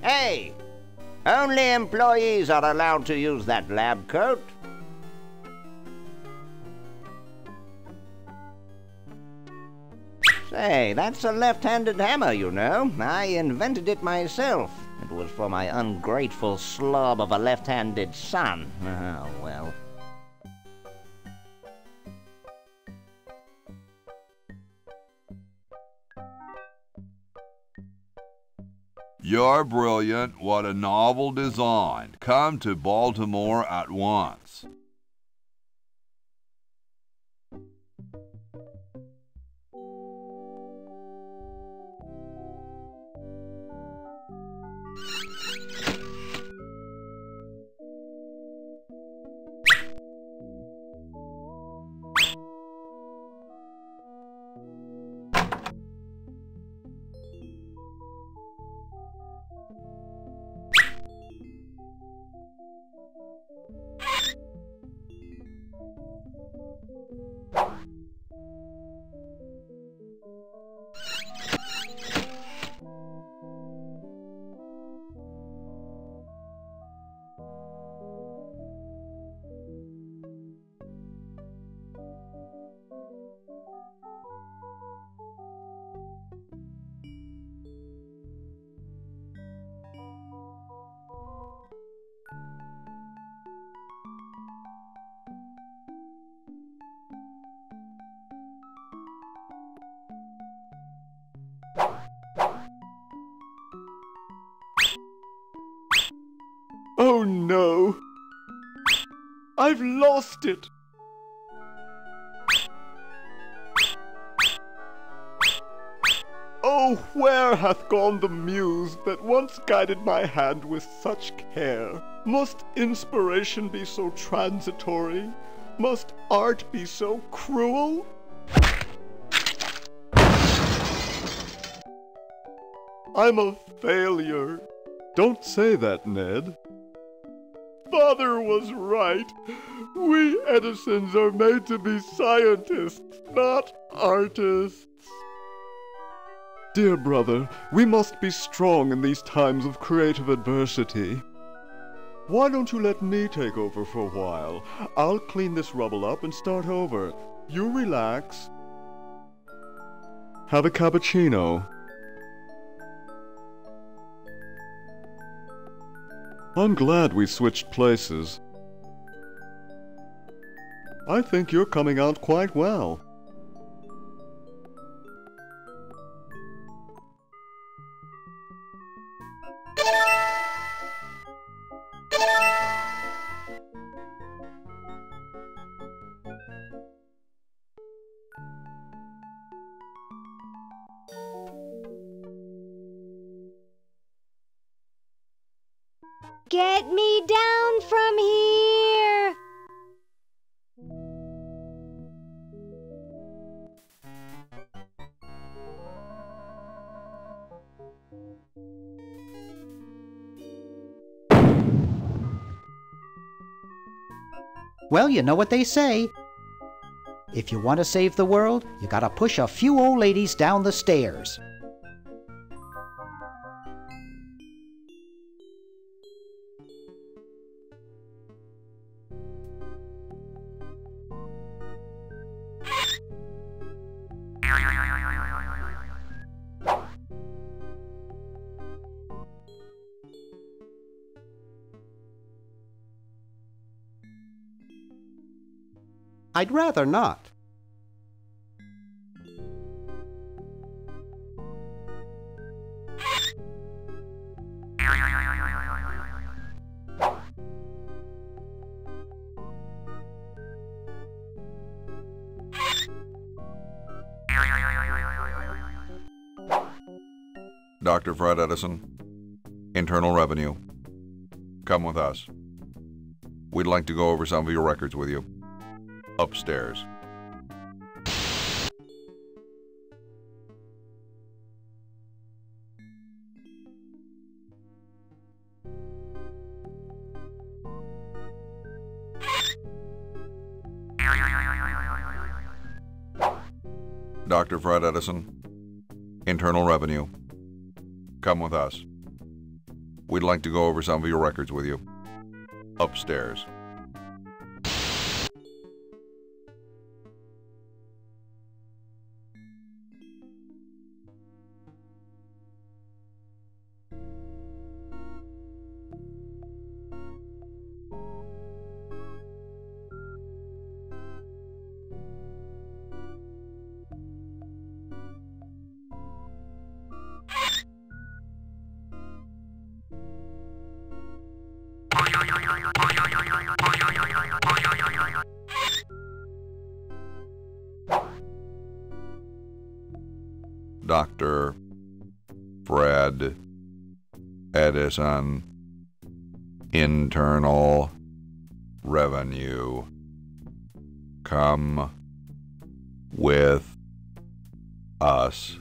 S6: Hey! Only employees are allowed to use that lab coat. Say, that's a left-handed hammer, you know. I invented it myself. It was for my ungrateful slob of a left-handed son. Oh, well.
S4: You're brilliant. What a novel design. Come to Baltimore at once.
S7: Oh no! I've lost it! Oh, where hath gone the muse that once guided my hand with such care? Must inspiration be so transitory? Must art be so cruel? I'm a failure. Don't say that, Ned. Father was right. We Edisons are made to be scientists, not artists. Dear brother, we must be strong in these times of creative adversity. Why don't you let me take over for a while? I'll clean this rubble up and start over. You relax. Have a cappuccino. I'm glad we switched places. I think you're coming out quite well.
S3: Get me down from here!
S5: Well, you know what they say. If you want to save the world, you gotta push a few old ladies down the stairs. I'd rather not.
S1: Dr. Fred Edison, Internal Revenue. Come with us. We'd like to go over some of your records with you. Upstairs. Dr. Fred Edison, Internal Revenue. Come with us. We'd like to go over some of your records with you. Upstairs. Dr. Fred Edison, Internal Revenue. Come with us.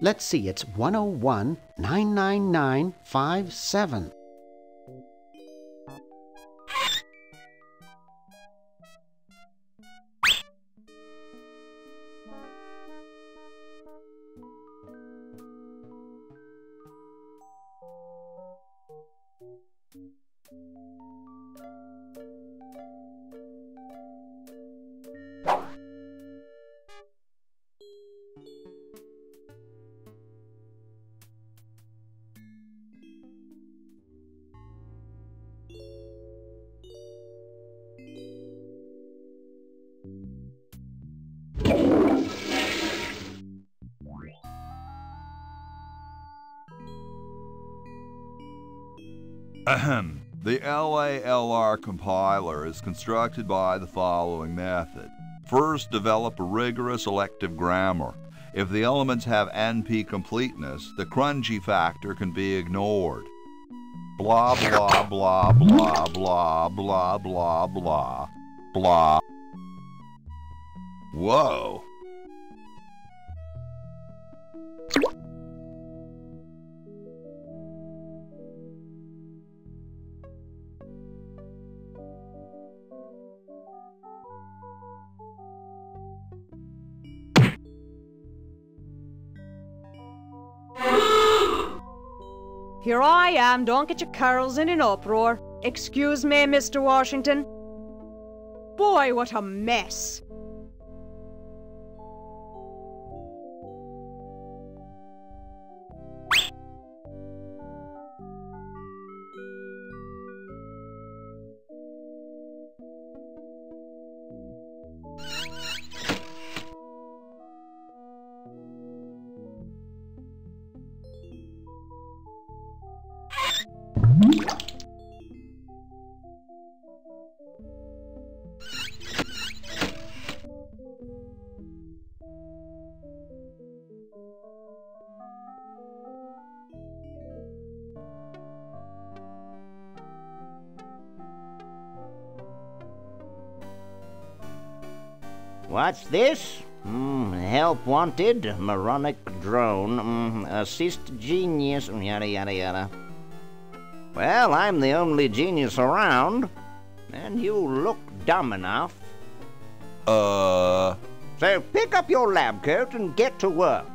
S5: Let's see, it's 101-99957.
S4: Ahem. The LALR compiler is constructed by the following method. First, develop a rigorous elective grammar. If the elements have NP completeness, the crunchy factor can be ignored. Blah, blah, blah, blah, blah, blah, blah, blah, blah. Whoa.
S13: Here I am, don't get your curls in an uproar. Excuse me, Mr. Washington. Boy, what a mess.
S6: What's this? Help wanted, moronic drone, assist genius, yada yada yada. Well, I'm the only genius around, and you look dumb enough. So pick up your lab coat and get to work.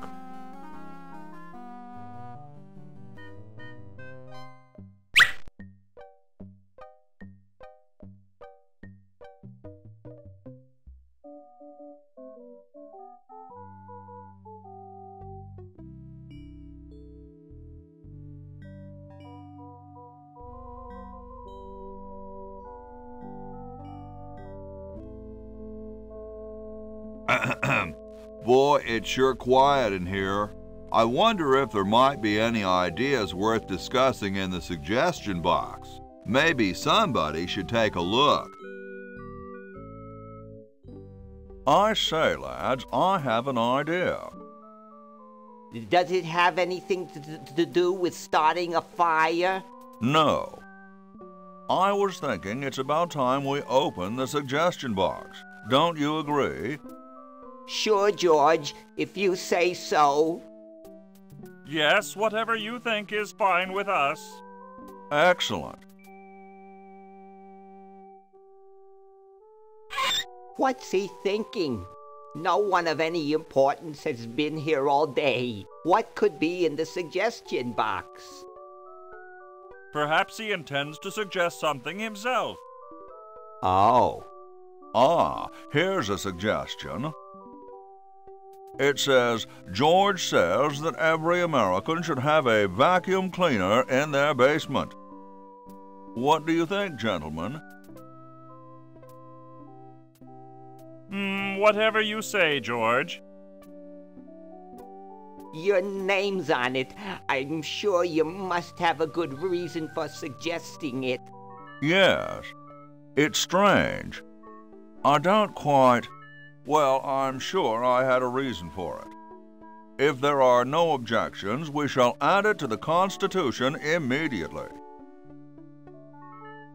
S4: Boy, it's sure quiet in here. I wonder if there might be any ideas worth discussing in the suggestion box. Maybe somebody should take a look.
S1: I say, lads, I have an idea.
S2: Does it have anything to do with starting a fire?
S1: No. I was thinking it's about time we open the suggestion box. Don't you agree?
S2: Sure, George, if you say so.
S10: Yes, whatever you think is fine with us.
S1: Excellent.
S2: What's he thinking? No one of any importance has been here all day. What could be in the suggestion box?
S10: Perhaps he intends to suggest something himself.
S2: Oh.
S1: Here's a suggestion. It says, George says that every American should have a vacuum cleaner in their basement. What do you think, gentlemen?
S10: Whatever you say, George.
S2: Your name's on it. I'm sure you must have a good reason for suggesting it.
S1: Yes. It's strange. I don't quite... Well, I'm sure I had a reason for it. If there are no objections, we shall add it to the Constitution immediately.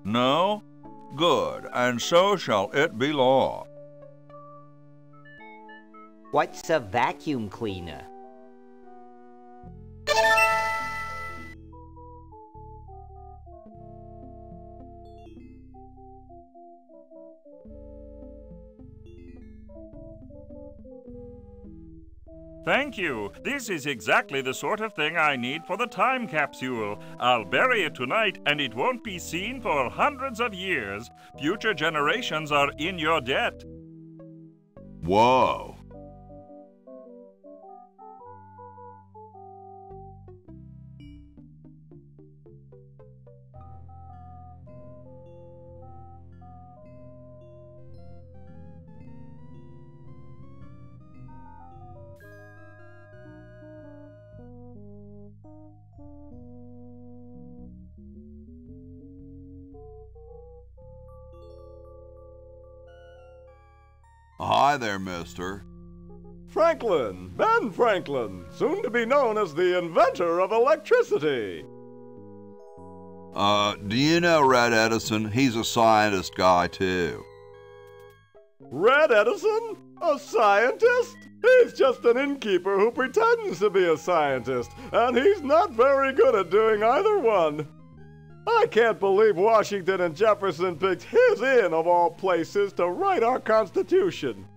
S1: No? Good, and so shall it be law.
S2: What's a vacuum cleaner?
S10: Thank you. This is exactly the sort of thing I need for the time capsule. I'll bury it tonight, and it won't be seen for hundreds of years. Future generations are in your debt.
S4: Whoa. Hi there, mister.
S7: Franklin, Ben Franklin, soon to be known as the inventor of electricity.
S4: Do you know Red Edison? He's a scientist guy, too.
S7: Red Edison? A scientist? He's just an innkeeper who pretends to be a scientist, and he's not very good at doing either one. I can't believe Washington and Jefferson picked his inn, of all places, to write our Constitution.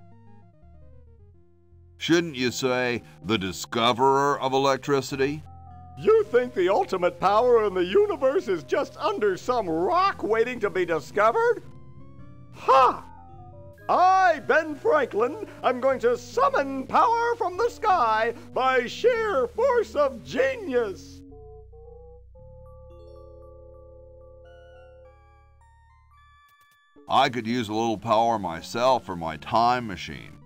S4: Shouldn't you say the discoverer of electricity?
S7: You think the ultimate power in the universe is just under some rock waiting to be discovered? Ha! I, Ben Franklin, am going to summon power from the sky by sheer force of genius.
S4: I could use a little power myself for my time machine.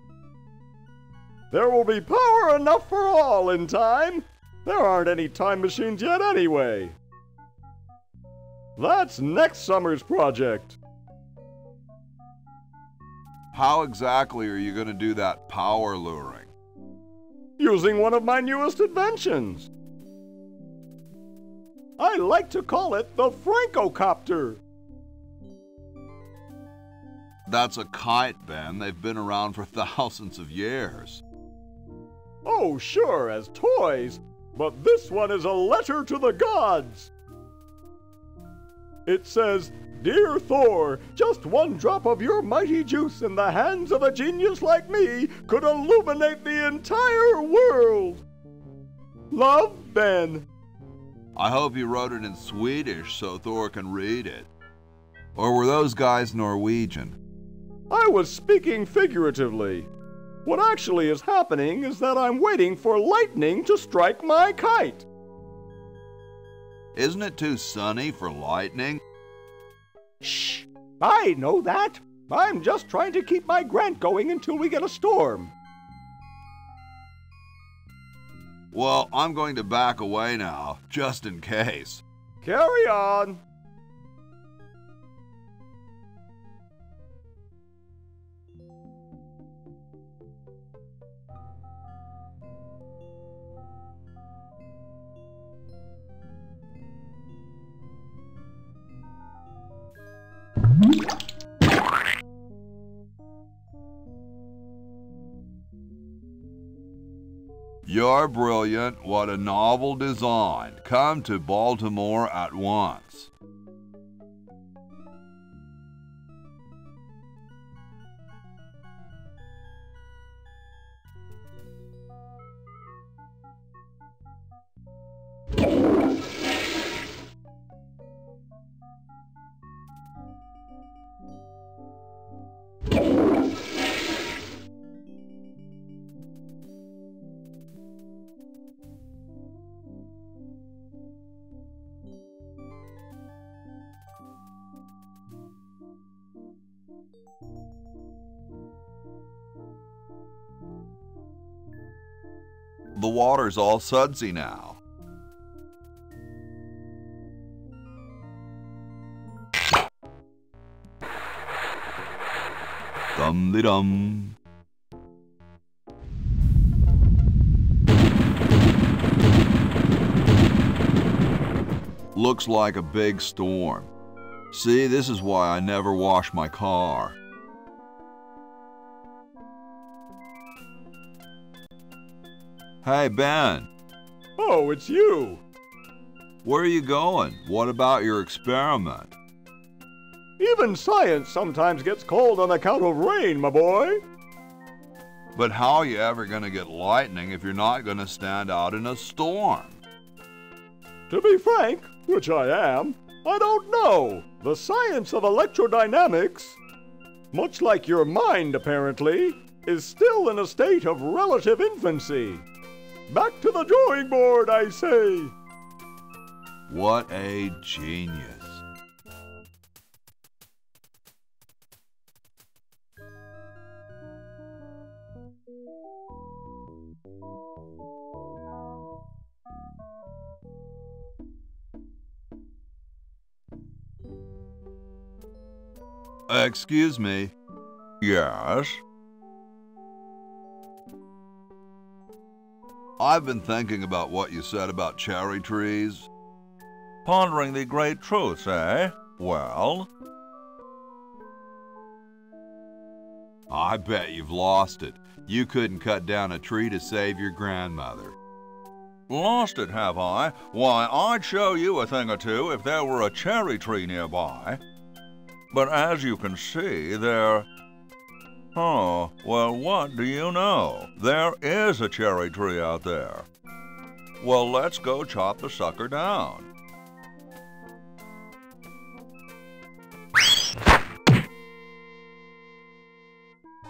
S7: There will be power enough for all in time. There aren't any time machines yet anyway. That's next summer's project.
S4: How exactly are you going to do that power luring?
S7: Using one of my newest inventions. I like to call it the Francocopter.
S4: That's a kite, Ben. They've been around for thousands of years.
S7: Oh, sure, as toys, but this one is a letter to the gods. It says, "Dear Thor, just one drop of your mighty juice in the hands of a genius like me could illuminate the entire world. Love, Ben."
S4: I hope you wrote it in Swedish so Thor can read it. Or were those guys Norwegian?
S7: I was speaking figuratively. What actually is happening is that I'm waiting for lightning to strike my kite.
S4: Isn't it too sunny for lightning?
S7: Shh! I know that. I'm just trying to keep my grant going until we get a storm.
S4: Well, I'm going to back away now, just in case.
S7: Carry on.
S4: You're brilliant. What a novel design. Come to Baltimore at once. The water's all sudsy now. Dum-de-dum. Looks like a big storm. See, this is why I never wash my car. Hey, Ben.
S7: Oh, it's you.
S4: Where are you going? What about your experiment?
S7: Even science sometimes gets cold on account of rain, my boy.
S4: But how are you ever going to get lightning if you're not going to stand out in a storm?
S7: To be frank, which I am, I don't know. The science of electrodynamics, much like your mind apparently, is still in a state of relative infancy. Back to the drawing board, I say.
S4: What a genius. Excuse me.
S12: Yes?
S4: I've been thinking about what you said about cherry trees.
S8: Pondering the great truths, eh? Well?
S4: I bet you've lost it. You couldn't cut down a tree to save your grandmother.
S8: Lost it, have I? Why, I'd show you a thing or two if there were a cherry tree nearby. But as you can see, there... Oh, well, what do you know? There is a cherry tree out there. Well, let's go chop the sucker down.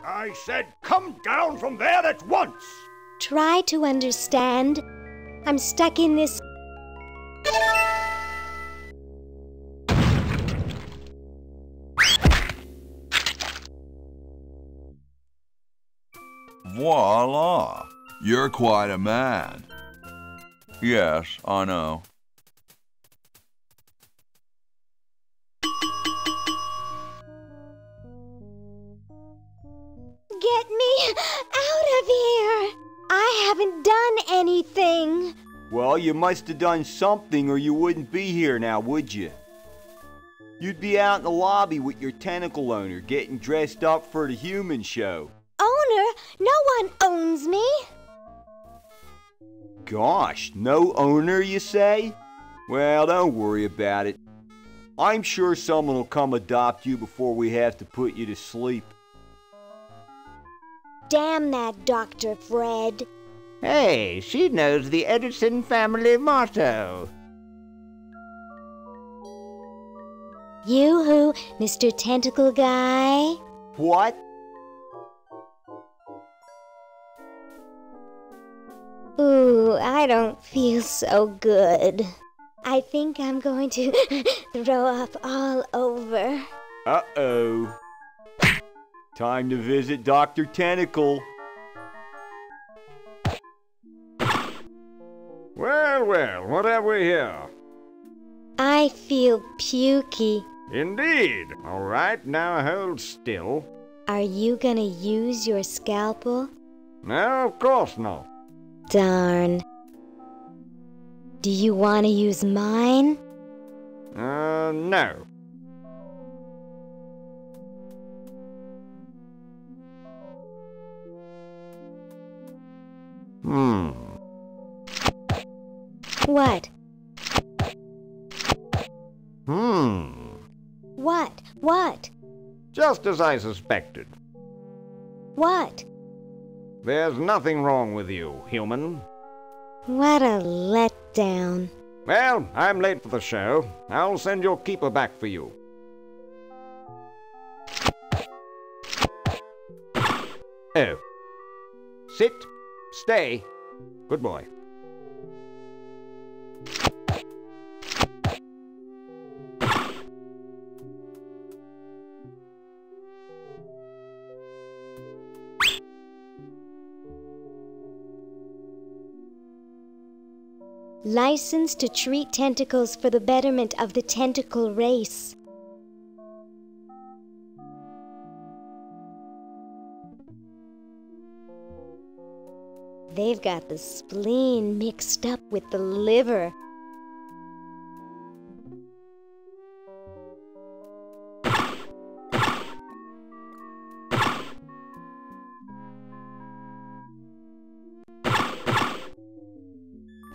S14: I said come down from there at once!
S3: Try to understand. I'm stuck in this...
S8: Voila!
S4: You're quite a man.
S8: Yes, I know.
S3: Get me out of here! I haven't done anything.
S2: Well, you must have done something or you wouldn't be here now, would you? You'd be out in the lobby with your tentacle owner getting dressed up for the human show.
S3: Owner? No one owns me.
S2: Gosh, no owner, you say? Well, don't worry about it. I'm sure someone will come adopt you before we have to put you to sleep.
S3: Damn that Dr. Fred.
S6: Hey, she knows the Edison family motto.
S3: Yoo-hoo, Mr. Tentacle Guy.
S2: What?
S3: Ooh, I don't feel so good. I think I'm going to throw up all over.
S2: Uh-oh. Time to visit Dr. Tentacle.
S14: Well, well, what have we here?
S3: I feel pukey.
S14: Indeed. All right, now hold still.
S3: Are you gonna use your scalpel?
S14: No, of course not.
S3: Darn. Do you want to use mine?
S14: No.
S3: What? What?
S14: Just as I suspected.
S3: What?
S14: There's nothing wrong with you, human.
S3: What a letdown.
S14: Well, I'm late for the show. I'll send your keeper back for you. Oh. Sit. Stay. Good boy.
S3: Licensed to treat tentacles for the betterment of the tentacle race. They've got the spleen mixed up with the liver.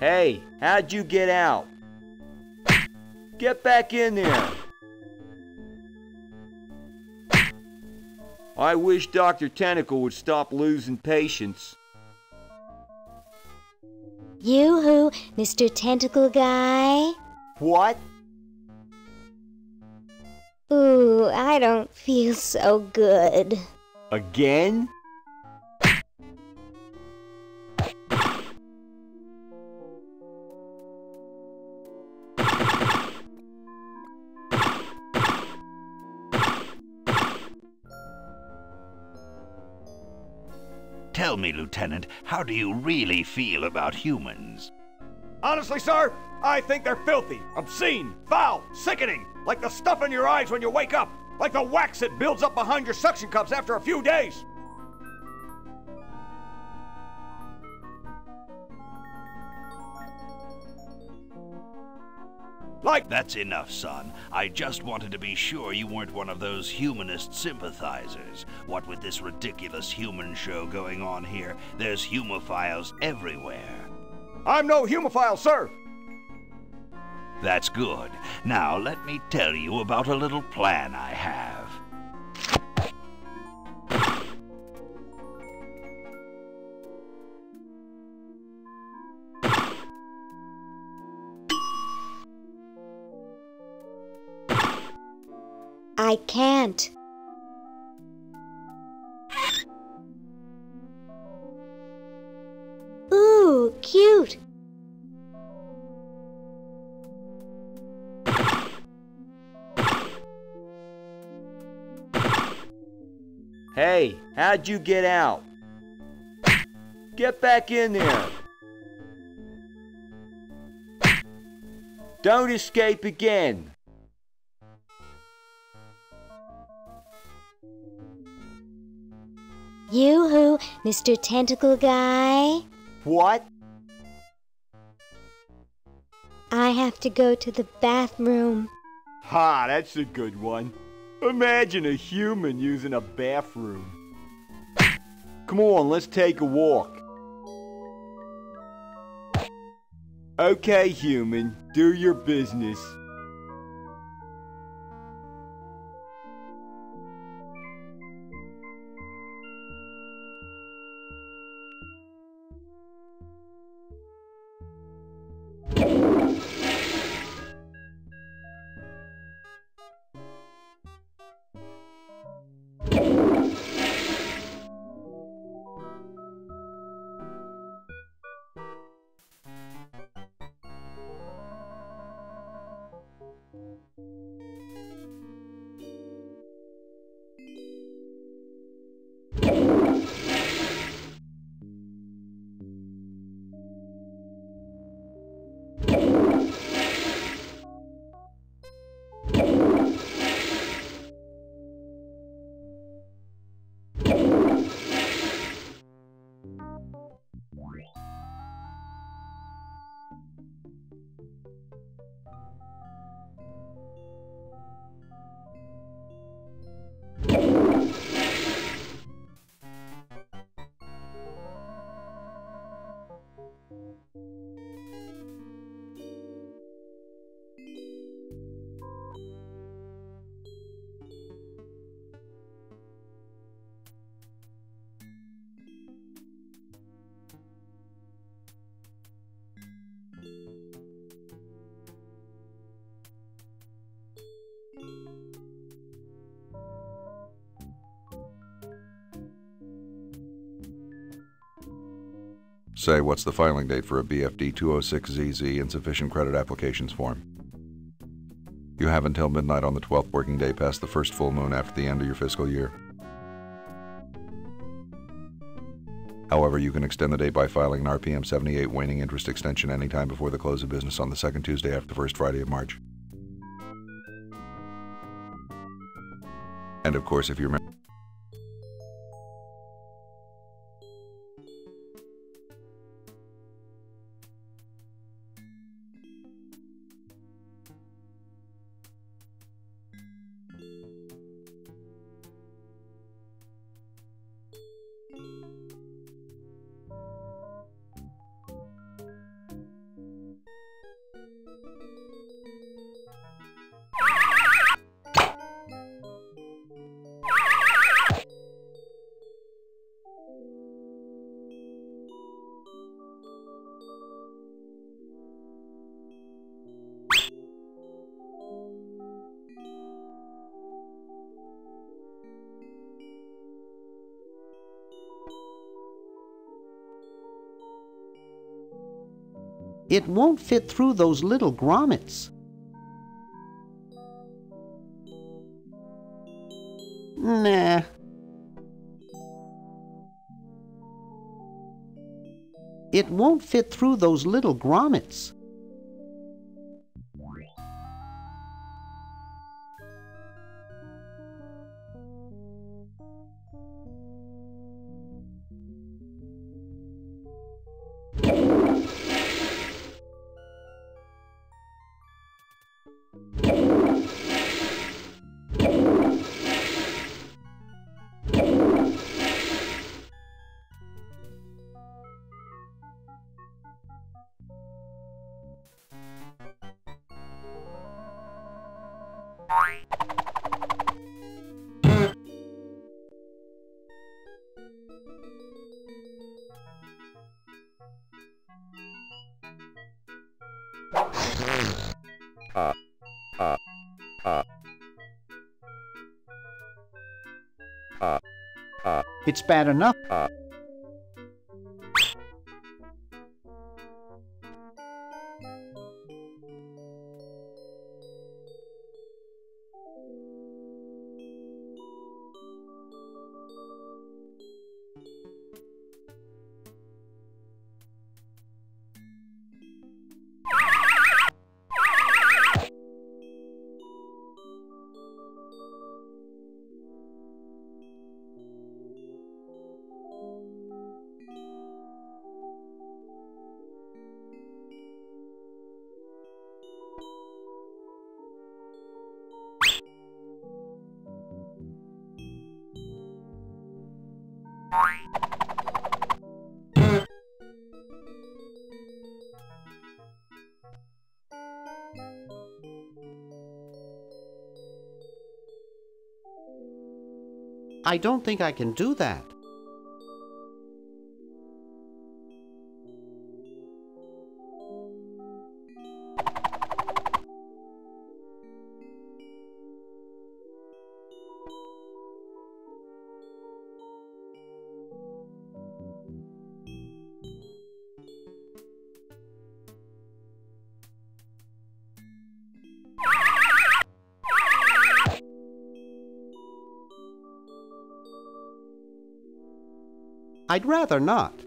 S2: Hey, how'd you get out? Get back in there. I wish Dr. Tentacle would stop losing patience.
S3: Yoo-hoo, Mr. Tentacle Guy.
S2: What?
S3: Ooh, I don't feel so good.
S2: Again?
S15: Tell me, Lieutenant, how do you really feel about humans?
S14: Honestly, sir, I think they're filthy, obscene, foul, sickening, like the stuff in your eyes when you wake up, like the wax that builds up behind your suction cups after a few days. Like...
S15: That's enough, son. I just wanted to be sure you weren't one of those humanist sympathizers. What with this ridiculous human show going on here, there's humophiles everywhere.
S14: I'm no humophile, sir!
S15: That's good. Now let me tell you about a little plan I have.
S3: I can't. Ooh, cute.
S2: Hey, how'd you get out? Get back in there. Don't escape again.
S3: Yoo-hoo, Mr. Tentacle Guy.
S2: What?
S3: I have to go to the bathroom.
S2: Ha, that's a good one. Imagine a human using a bathroom. Come on, let's take a walk. Okay, human, do your business.
S4: Say, what's the filing date for a BFD 206ZZ insufficient credit applications form? You have until midnight on the 12th working day past the first full moon after the end of your fiscal year. However, you can extend the date by filing an RPM 78 waning interest extension anytime before the close of business on the second Tuesday after the first Friday of March. And of course, if you remember...
S5: It won't fit through those little grommets. Nah. It won't fit through those little grommets. It's bad enough. I don't think I can do that. I'd rather not.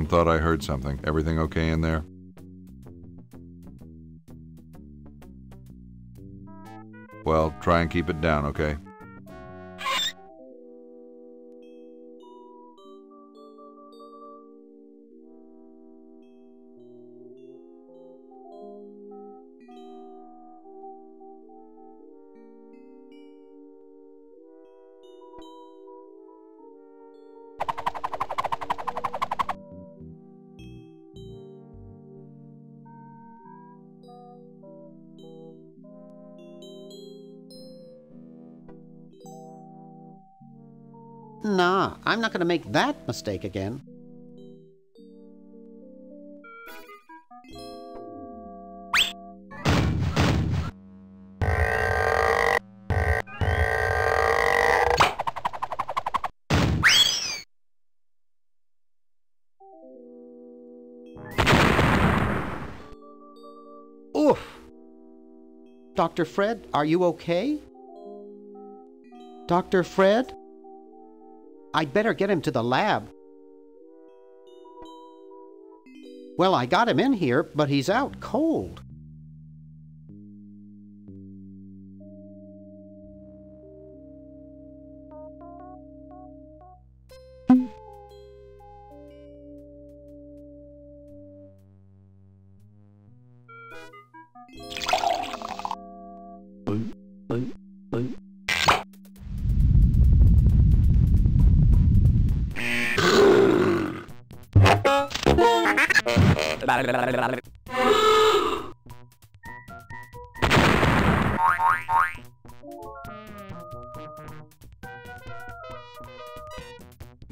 S4: Thought I heard something. Everything okay in there? Well, try and keep it down, okay? Nah, I'm not going to make that mistake again. Oof! Dr. Fred, are you okay? Dr. Fred? I'd better get him to the lab. Well, I got him in here, but he's out cold.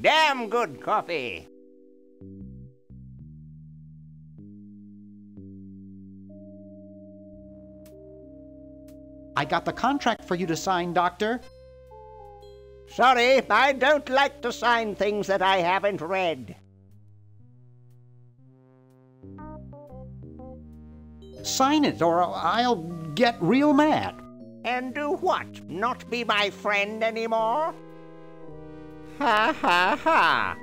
S6: Damn good coffee.
S5: I got the contract for you to sign, Doctor.
S6: Sorry, I don't like to sign things that I haven't read.
S5: Sign it or I'll get real mad.
S6: And do what? Not be my friend anymore? Ha ha ha!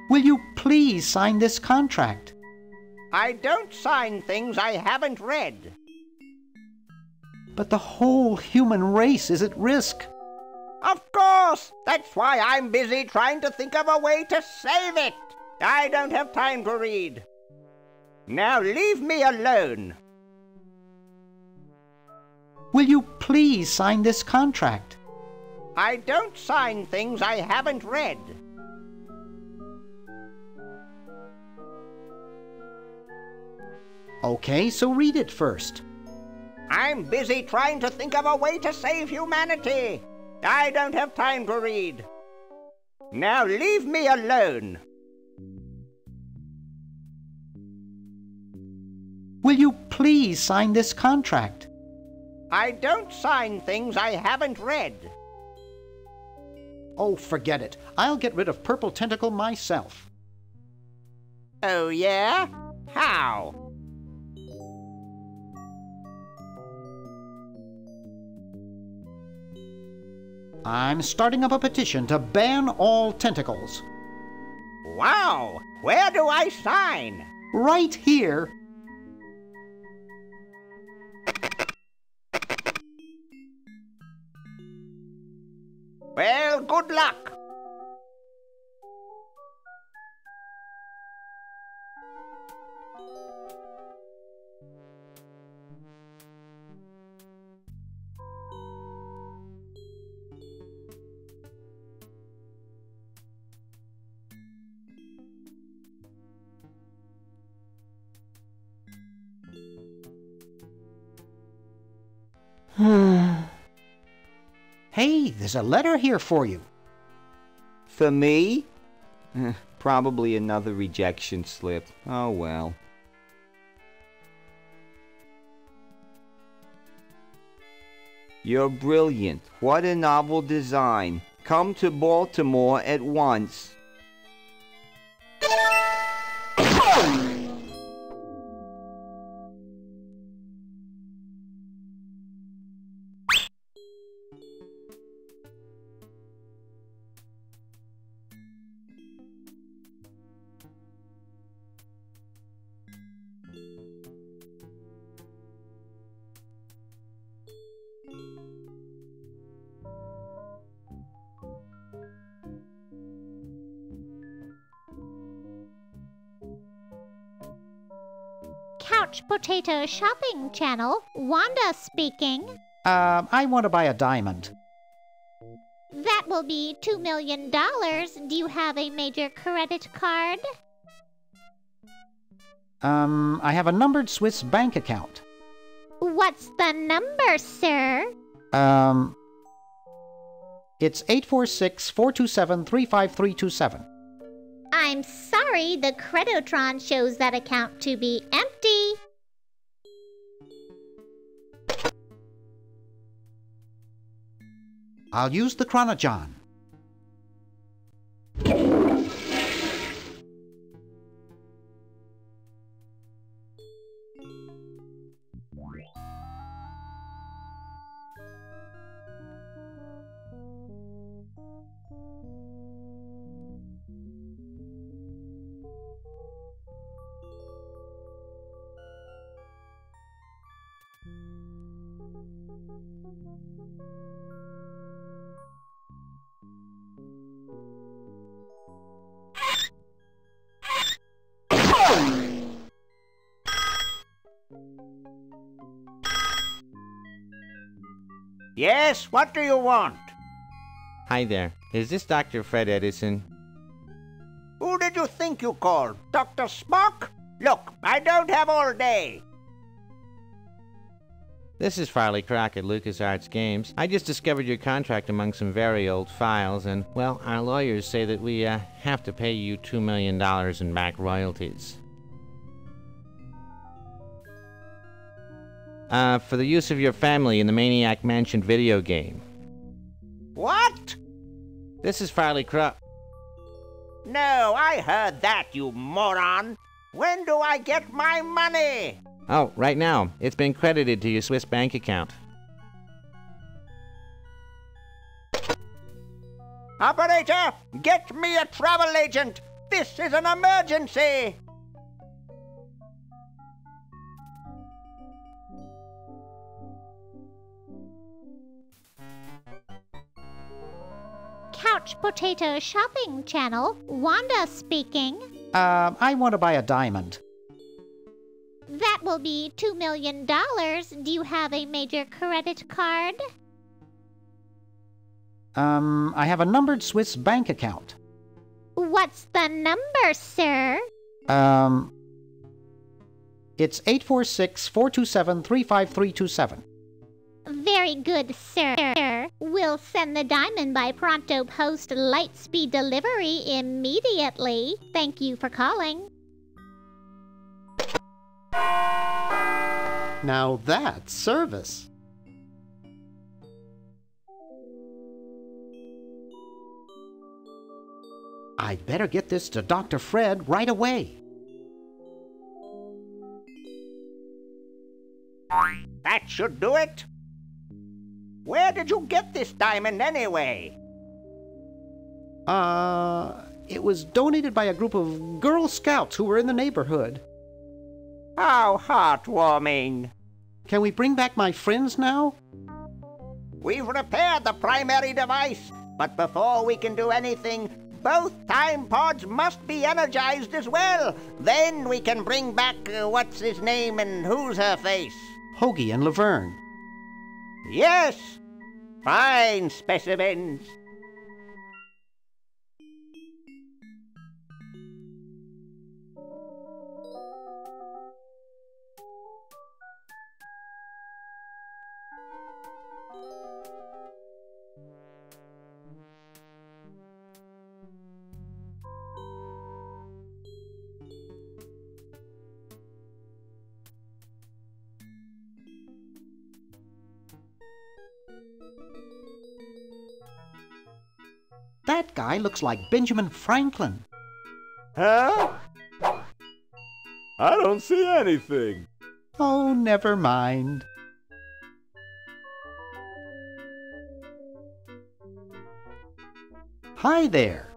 S5: Will you please sign this contract?
S6: I don't sign things I haven't read.
S5: But the whole human race is at risk.
S6: Of course! That's why I'm busy trying to think of a way to save it. I don't have time to read. Now leave me alone.
S5: Will you please sign this contract?
S6: I don't sign things I haven't read.
S5: Okay, so read it first.
S6: I'm busy trying to think of a way to save humanity. I don't have time to read. Now leave me alone.
S5: Will you please sign this contract?
S6: I don't sign things I haven't read.
S5: Oh, forget it. I'll get rid of Purple Tentacle myself.
S6: Oh, yeah? How?
S5: I'm starting up a petition to ban all tentacles.
S6: Wow! Where do I sign?
S5: Right here.
S6: Well, good luck.
S5: Hey, there's a letter here for you.
S2: For me? Probably another rejection slip. Oh well. You're brilliant. What a novel design. Come to Baltimore at once.
S9: Couch Potato Shopping Channel, Wanda speaking.
S5: I want to buy a diamond.
S9: That will be $2 million. Do you have a major credit card?
S5: I have a numbered Swiss bank account.
S9: What's the number, sir?
S5: It's 846-427-35327.
S9: I'm sorry, the Credotron shows that account to be empty.
S5: I'll use the Chronojon.
S6: Yes, what do you want?
S16: Hi there. Is this Dr. Fred Edison?
S6: Who did you think you called? Dr. Spock? Look, I don't have all day.
S16: This is Farley Crock at LucasArts Games. I just discovered your contract among some very old files, and, well, our lawyers say that we have to pay you $2 million in back royalties. For the use of your family in the Maniac Mansion video game.
S6: What?
S16: This is Farley Crock.
S6: No, I heard that, you moron. When do I get my money?
S16: Oh, right now. It's been credited to your Swiss bank account.
S6: Operator, get me a travel agent. This is an emergency.
S9: Couch Potato Shopping Channel, Wanda speaking.
S5: I want to buy a diamond.
S9: That will be $2 million. Do you have a major credit card?
S5: I have a numbered Swiss bank account.
S9: What's the number, sir?
S5: It's 846-427-35327.
S9: Very good, sir. We'll send the diamond by pronto post lightspeed delivery immediately. Thank you for calling.
S5: Now that's service. I'd better get this to Dr. Fred right away.
S6: That should do it. Where did you get this diamond anyway?
S5: It was donated by a group of Girl Scouts who were in the neighborhood.
S6: How heartwarming.
S5: Can we bring back my friends now?
S6: We've repaired the primary device, but before we can do anything, both time pods must be energized as well. Then we can bring back what's his name and who's her face?
S5: Hoagie and Laverne.
S6: Yes! Fine specimens.
S5: That guy looks like Benjamin Franklin.
S7: Huh? I don't see anything.
S5: Oh, never mind. Hi there.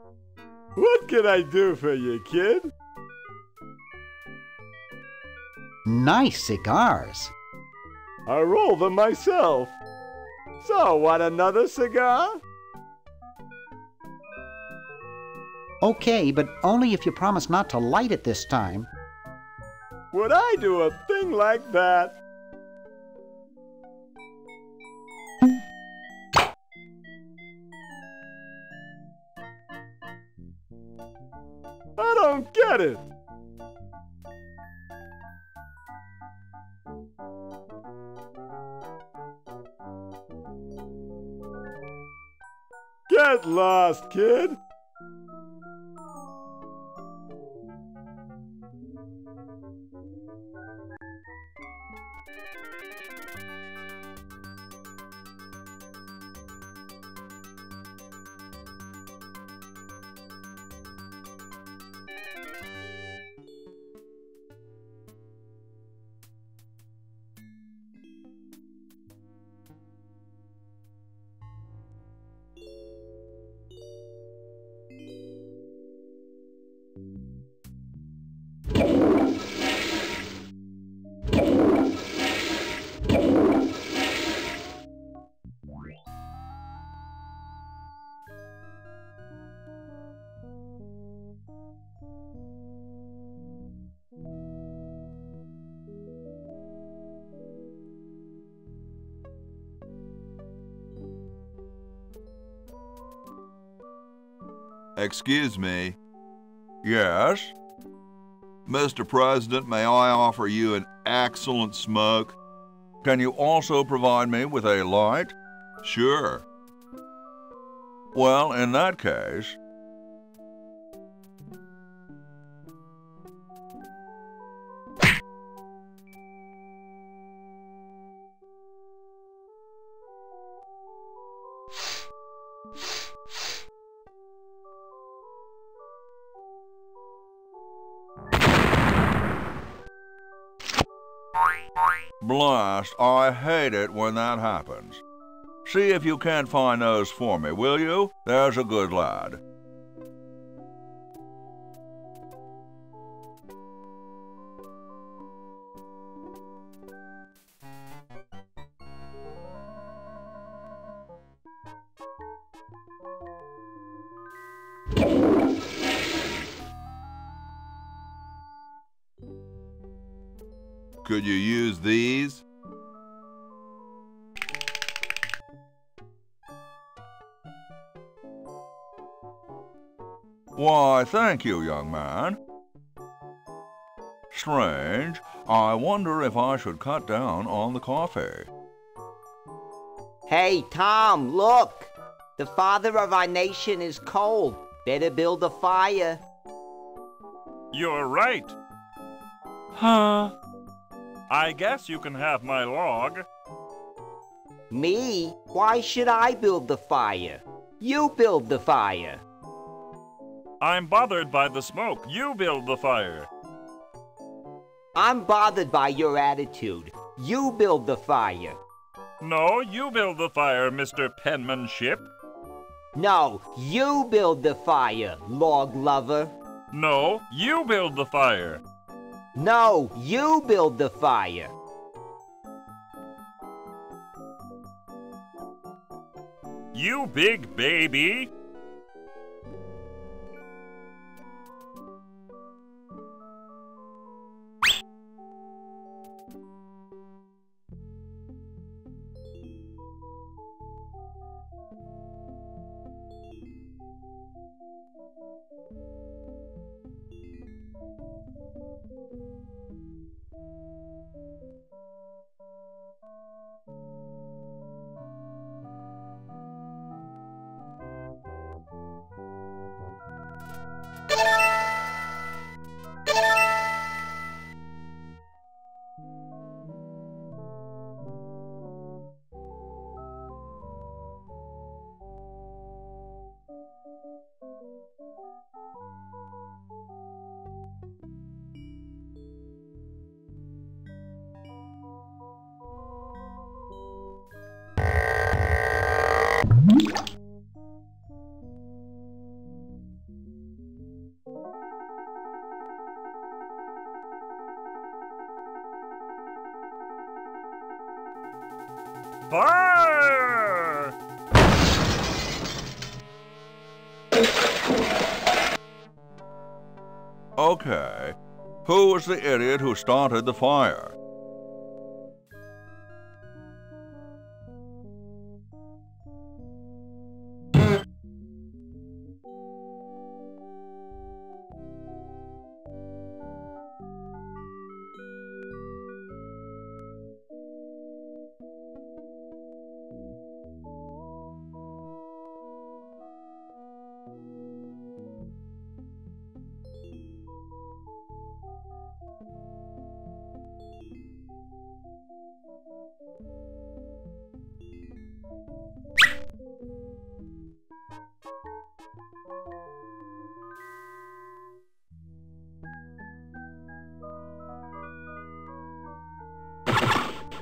S7: What can I do for you, kid?
S5: Nice cigars.
S7: I roll them myself. So, want another cigar?
S5: Okay, but only if you promise not to light it this time.
S7: Would I do a thing like that? I don't get it. Get lost, kid.
S4: Excuse me. Yes? Mr. President, may I offer you an excellent smoke? Can you also provide me with a light? Sure. Well, in that case... Blast, I hate it when that happens. See if you can't find those for me, will you? There's a good lad. Could you use these? Why, thank you, young man. Strange. I wonder if I should cut down on the coffee.
S6: Hey, Tom, look! The father of our nation is cold. Better build a fire.
S10: You're right.
S4: Huh?
S10: I guess you can have my log.
S6: Me? Why should I build the fire? You build the fire.
S10: I'm bothered by the smoke. You build the fire.
S6: I'm bothered by your attitude. You build the fire.
S10: No, you build the fire, Mr. Penmanship.
S6: No, you build the fire, log lover.
S10: No, you build the fire.
S6: No, you build the fire.
S10: You big baby. Fire!
S4: Okay. Who was the idiot who started the fire?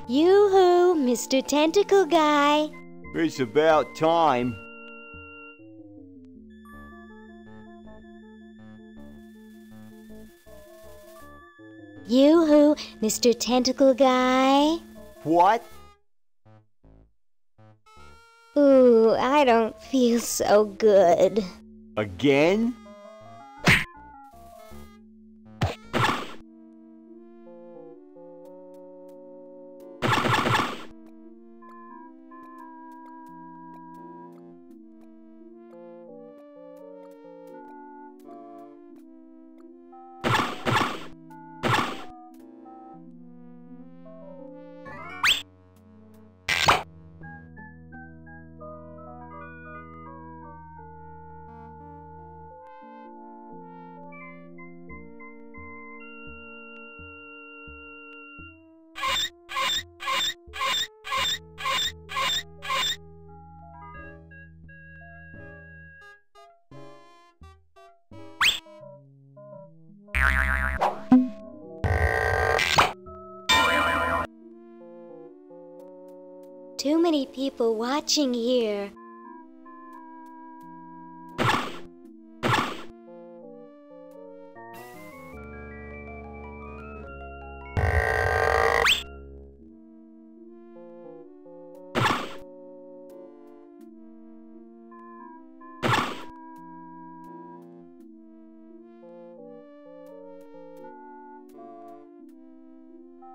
S3: Yoo-hoo, Mr. Tentacle Guy.
S2: It's about time.
S3: Yoo-hoo, Mr. Tentacle Guy.
S2: What?
S3: Ooh, I don't feel so good.
S2: Again?
S3: Too many people watching here.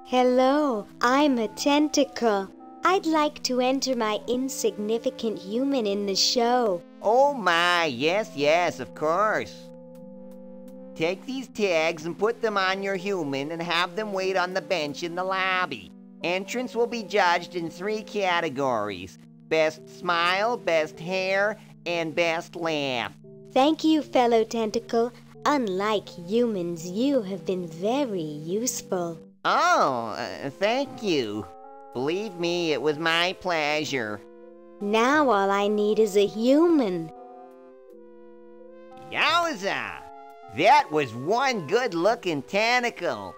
S3: Hello, I'm a Tentacle. I'd like to enter my insignificant human in the show.
S6: Oh my, yes, of course. Take these tags and put them on your human and have them wait on the bench in the lobby. Entrance will be judged in 3 categories: best smile, best hair, and best laugh.
S3: Thank you, fellow Tentacle. Unlike humans, you have been very useful.
S6: Oh, thank you. Believe me, it was my pleasure.
S3: Now all I need is a human.
S6: Yowza! That was one good-looking tentacle.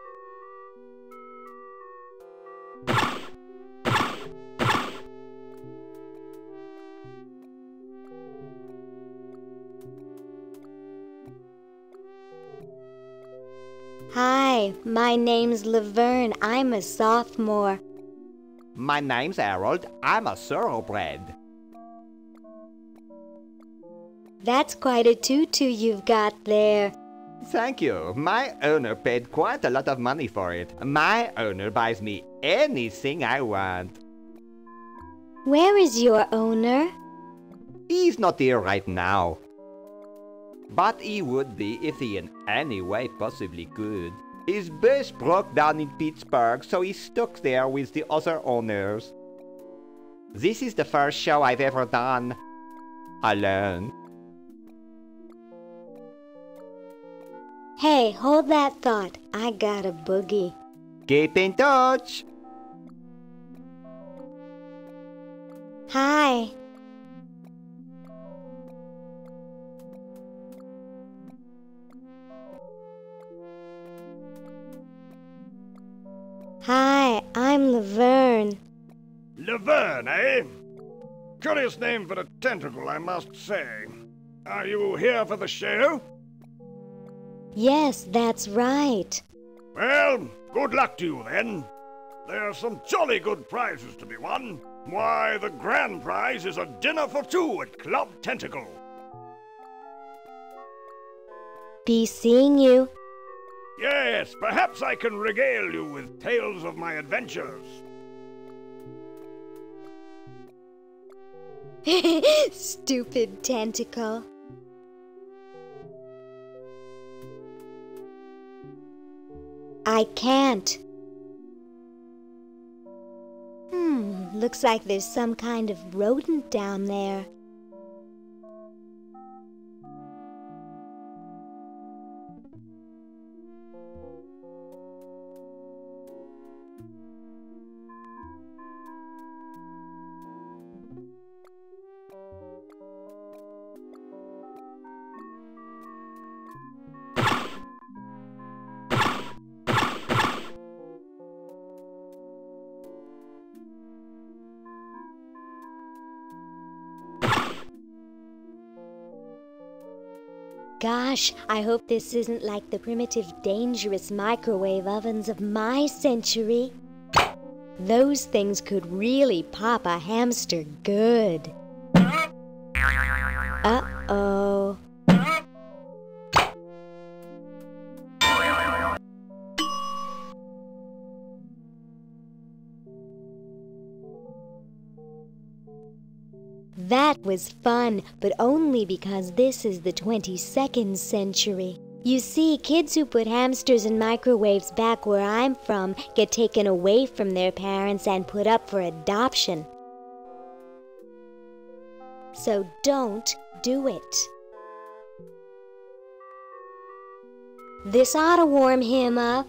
S3: Hi, my name's Laverne. I'm a sophomore.
S17: My name's Harold. I'm a thoroughbred.
S3: That's quite a tutu you've got there.
S17: Thank you. My owner paid quite a lot of money for it. My owner buys me anything I want.
S3: Where is your owner?
S17: He's not here right now. But he would be if he in any way possibly could. His bus broke down in Pittsburgh, so he's stuck there with the other owners. This is the first show I've ever done alone.
S3: Hey, hold that thought. I got a boogie.
S17: Keep in touch.
S3: Hi. Hi, I'm Laverne.
S14: Laverne, eh? Curious name for a tentacle, I must say. Are you here for the show?
S3: Yes, that's right.
S14: Well, good luck to you then. There are some jolly good prizes to be won. Why, the grand prize is a dinner for 2 at Club Tentacle.
S3: Be seeing you.
S14: Yes, perhaps I can regale you with tales of my adventures.
S3: Stupid Tentacle. I can't. Looks like there's some kind of rodent down there. Gosh, I hope this isn't like the primitive, dangerous microwave ovens of my century. Those things could really pop a hamster good. Uh-oh. That was fun, but only because this is the 22nd century. You see, kids who put hamsters in microwaves back where I'm from get taken away from their parents and put up for adoption. So don't do it. This ought to warm him up.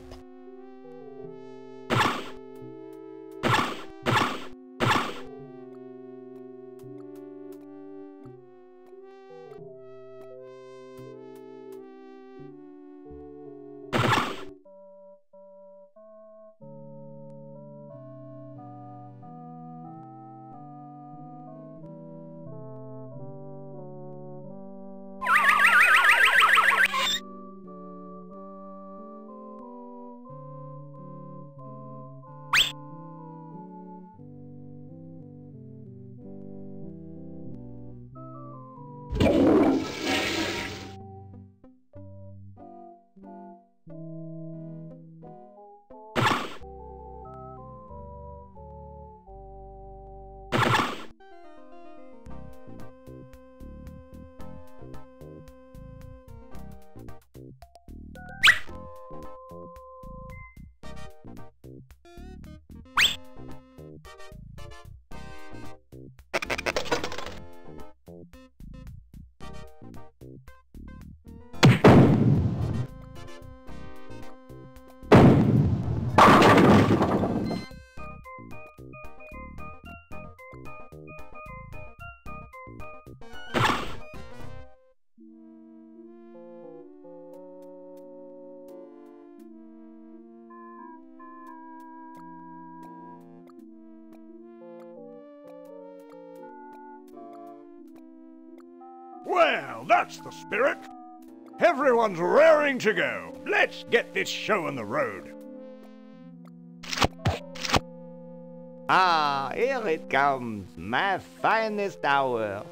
S14: Well, that's the spirit. Everyone's raring to go. Let's get this show on the road.
S17: Ah, here it comes, my finest hour.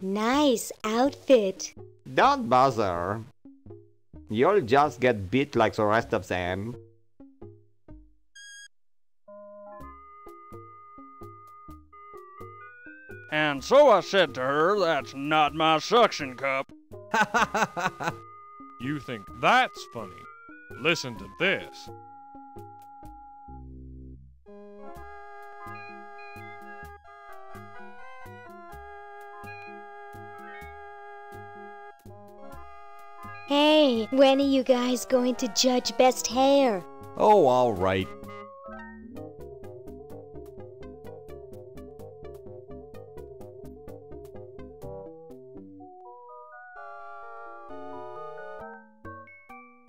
S3: Nice outfit.
S17: Don't bother. You'll just get beat like the rest of them.
S18: And so I said to her, that's not my suction cup.
S19: You think that's funny? Listen to this.
S3: Hey, when are you guys going to judge best hair?
S20: Oh, all right.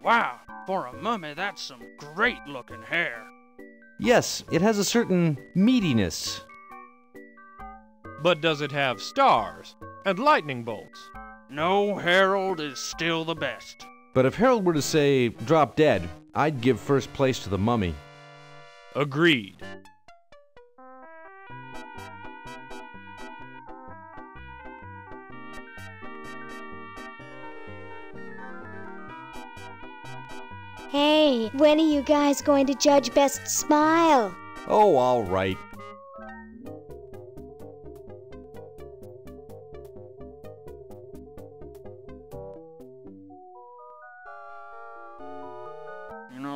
S18: Wow, for a mummy, that's some great-looking hair.
S20: Yes, it has a certain meatiness.
S19: But does it have stars and lightning bolts?
S18: No, Harold is still the best.
S20: But if Harold were to say, drop dead, I'd give first place to the mummy.
S19: Agreed.
S3: Hey, when are you guys going to judge best smile?
S20: Oh, all right.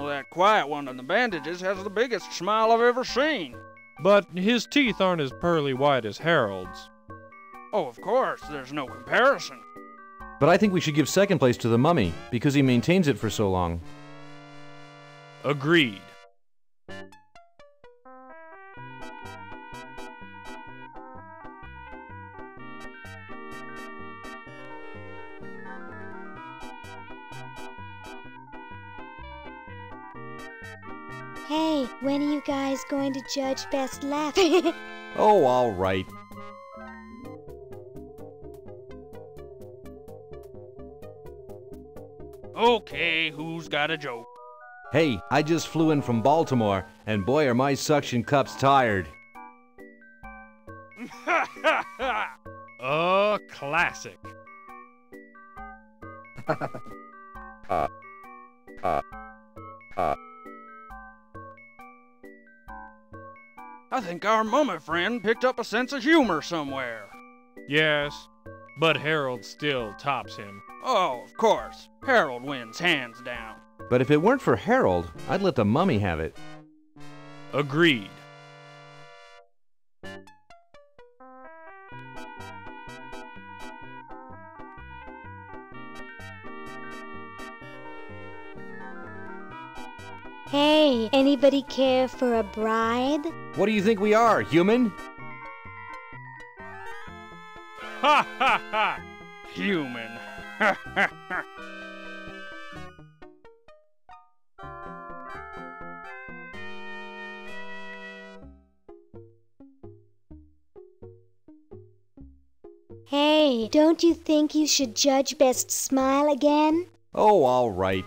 S18: That quiet one in the bandages has the biggest smile I've ever seen.
S19: But his teeth aren't as pearly white as Harold's.
S18: Oh, of course, there's no comparison.
S20: But I think we should give second place to the mummy, because he maintains it for so long.
S19: Agreed.
S3: Hey, when are you guys going to judge best laugh?
S20: Oh, all right.
S18: Okay, who's got a joke?
S20: Hey, I just flew in from Baltimore, and boy are my suction cups tired.
S19: A classic.
S18: I think our mummy friend picked up a sense of humor somewhere.
S19: Yes, but Harold still tops him.
S18: Oh, of course. Harold wins hands down.
S20: But if it weren't for Harold, I'd let the mummy have it.
S19: Agreed.
S3: Hey, anybody care for a bride?
S20: What do you think we are, human?
S18: Ha ha ha! Human. Ha ha ha!
S3: Hey, don't you think you should judge Best Smile again?
S20: Oh, all right.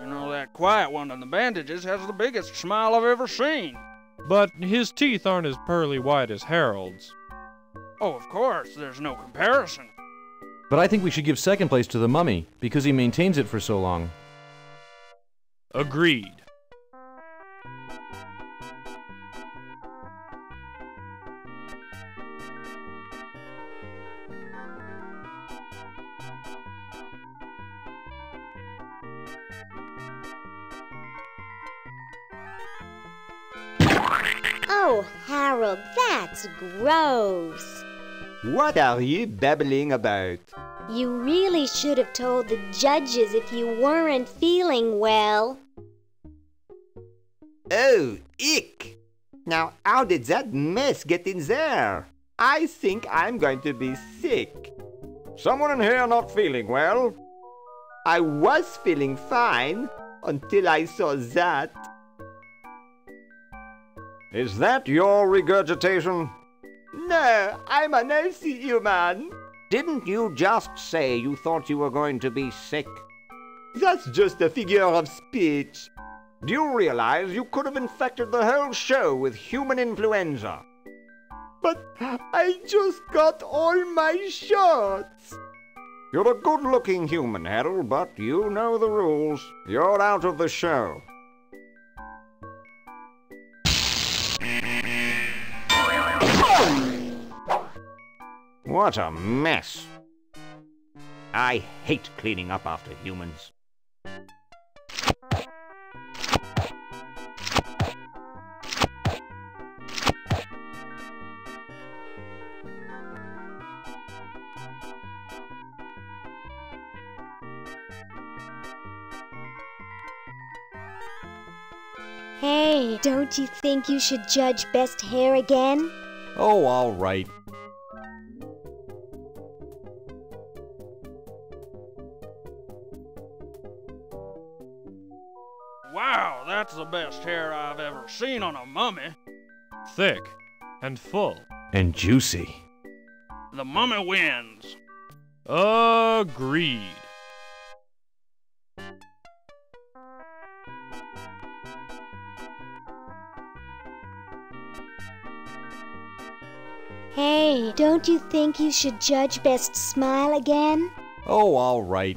S18: You know, that quiet one in the bandages has the biggest smile I've ever seen.
S19: But his teeth aren't as pearly white as Harold's.
S18: Oh, of course, there's no comparison.
S20: But I think we should give second place to the mummy, because he maintains it for so long.
S19: Agreed.
S3: Oh, Harold, that's gross.
S17: What are you babbling about?
S3: You really should have told the judges if you weren't feeling well.
S17: Oh, ick! Now, how did that mess get in there? I think I'm going to be sick.
S14: Someone in here not feeling well?
S17: I was feeling fine until I saw that.
S14: Is that your regurgitation?
S17: No, I'm an healthy human.
S6: Didn't you just say you thought you were going to be sick?
S17: That's just a figure of speech.
S14: Do you realize you could have infected the whole show with human influenza?
S17: But I just got all my shots.
S14: You're a good-looking human, Harold, but you know the rules. You're out of the show. What a mess.
S6: I hate cleaning up after humans.
S3: Hey, don't you think you should judge Best Hair again?
S20: Oh, all right.
S18: Wow, that's the best hair I've ever seen on a mummy.
S19: Thick and full.
S20: And juicy.
S18: The mummy wins.
S19: Agreed.
S3: Hey, don't you think you should judge Best Smile again?
S20: Oh, all right.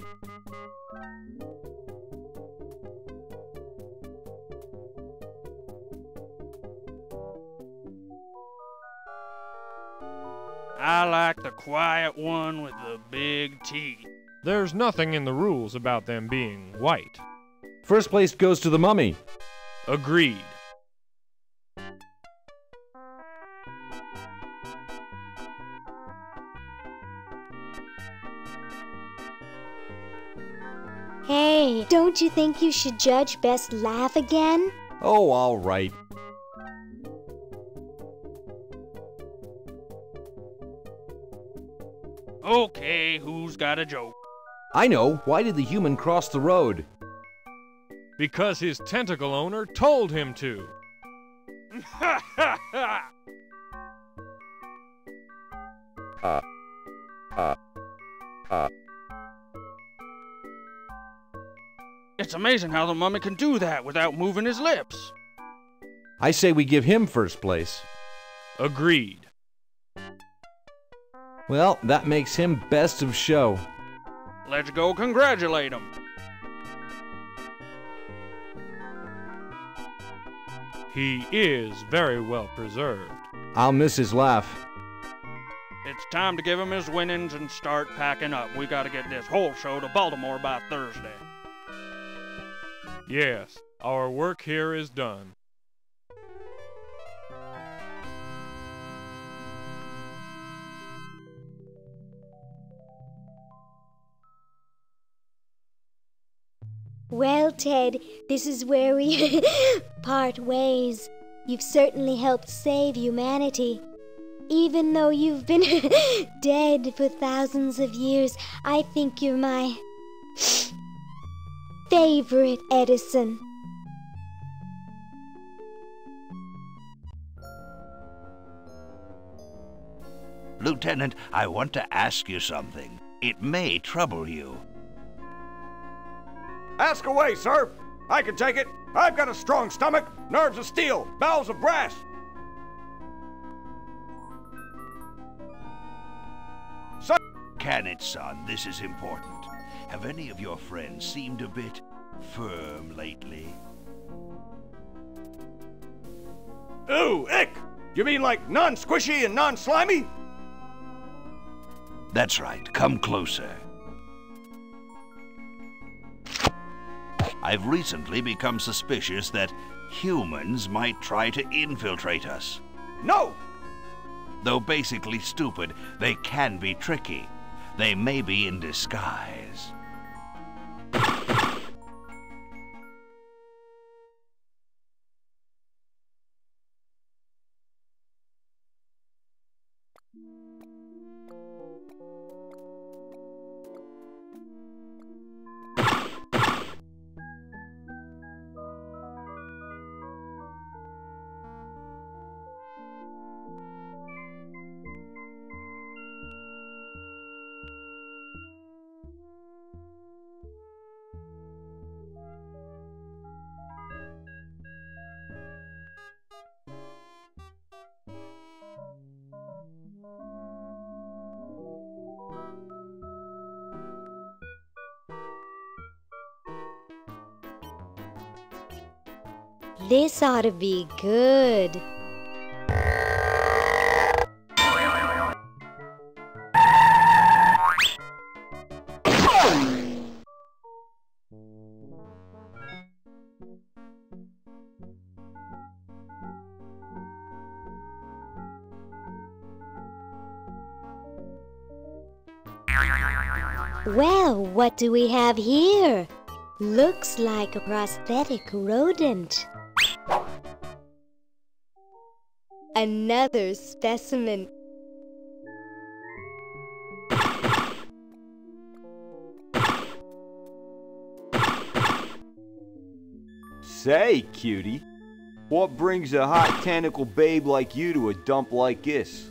S18: I like the quiet one with the big teeth.
S19: There's nothing in the rules about them being white.
S20: First place goes to the mummy.
S19: Agreed.
S3: Hey, don't you think you should judge Best Laugh again?
S20: Oh, all right.
S18: Okay, who's got a joke?
S20: I know. Why did the human cross the road?
S19: Because his tentacle owner told him to.
S18: It's amazing how the mummy can do that without moving his lips.
S20: I say we give him first place.
S19: Agreed.
S20: Well, that makes him best of show.
S18: Let's go congratulate him.
S19: He is very well preserved.
S20: I'll miss his laugh.
S18: It's time to give him his winnings and start packing up. We gotta get this whole show to Baltimore by Thursday.
S19: Yes, our work here is done.
S3: Well, Ted, this is where we part ways. You've certainly helped save humanity. Even though you've been dead for thousands of years, I think you're my favorite, Edison.
S15: Lieutenant, I want to ask you something. It may trouble you.
S14: Ask away, sir. I can take it. I've got a strong stomach, nerves of steel, bowels of brass. Sir.
S15: Can it, son? This is important. Have any of your friends seemed a bit firm lately?
S14: Ooh, ick! You mean like non-squishy and non-slimy?
S15: That's right. Come closer. I've recently become suspicious that humans might try to infiltrate us.
S14: No!
S15: Though basically stupid, they can be tricky. They may be in disguise.
S3: This ought to be good. Well, what do we have here? Looks like a prosthetic rodent. Another specimen.
S2: Say, cutie, what brings a hot tentacle babe like you to a dump like this?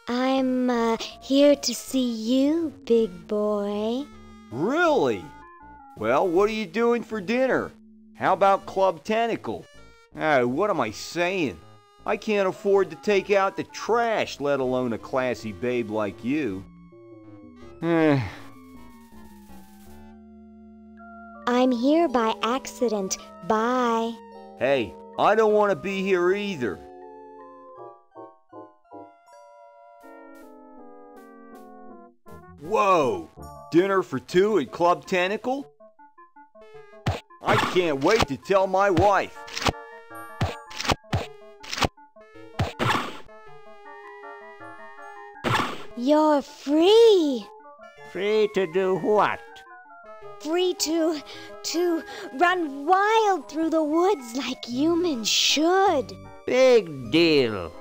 S3: I'm here to see you, big boy.
S2: Really? Well, what are you doing for dinner? How about Club Tentacle? Oh, what am I saying? I can't afford to take out the trash, let alone a classy babe like you.
S3: I'm here by accident. Bye.
S2: Hey, I don't want to be here either. Whoa! Dinner for two at Club Tentacle? I can't wait to tell my wife.
S3: You're free.
S6: Free to do what?
S3: Free to run wild through the woods like humans should.
S6: Big deal.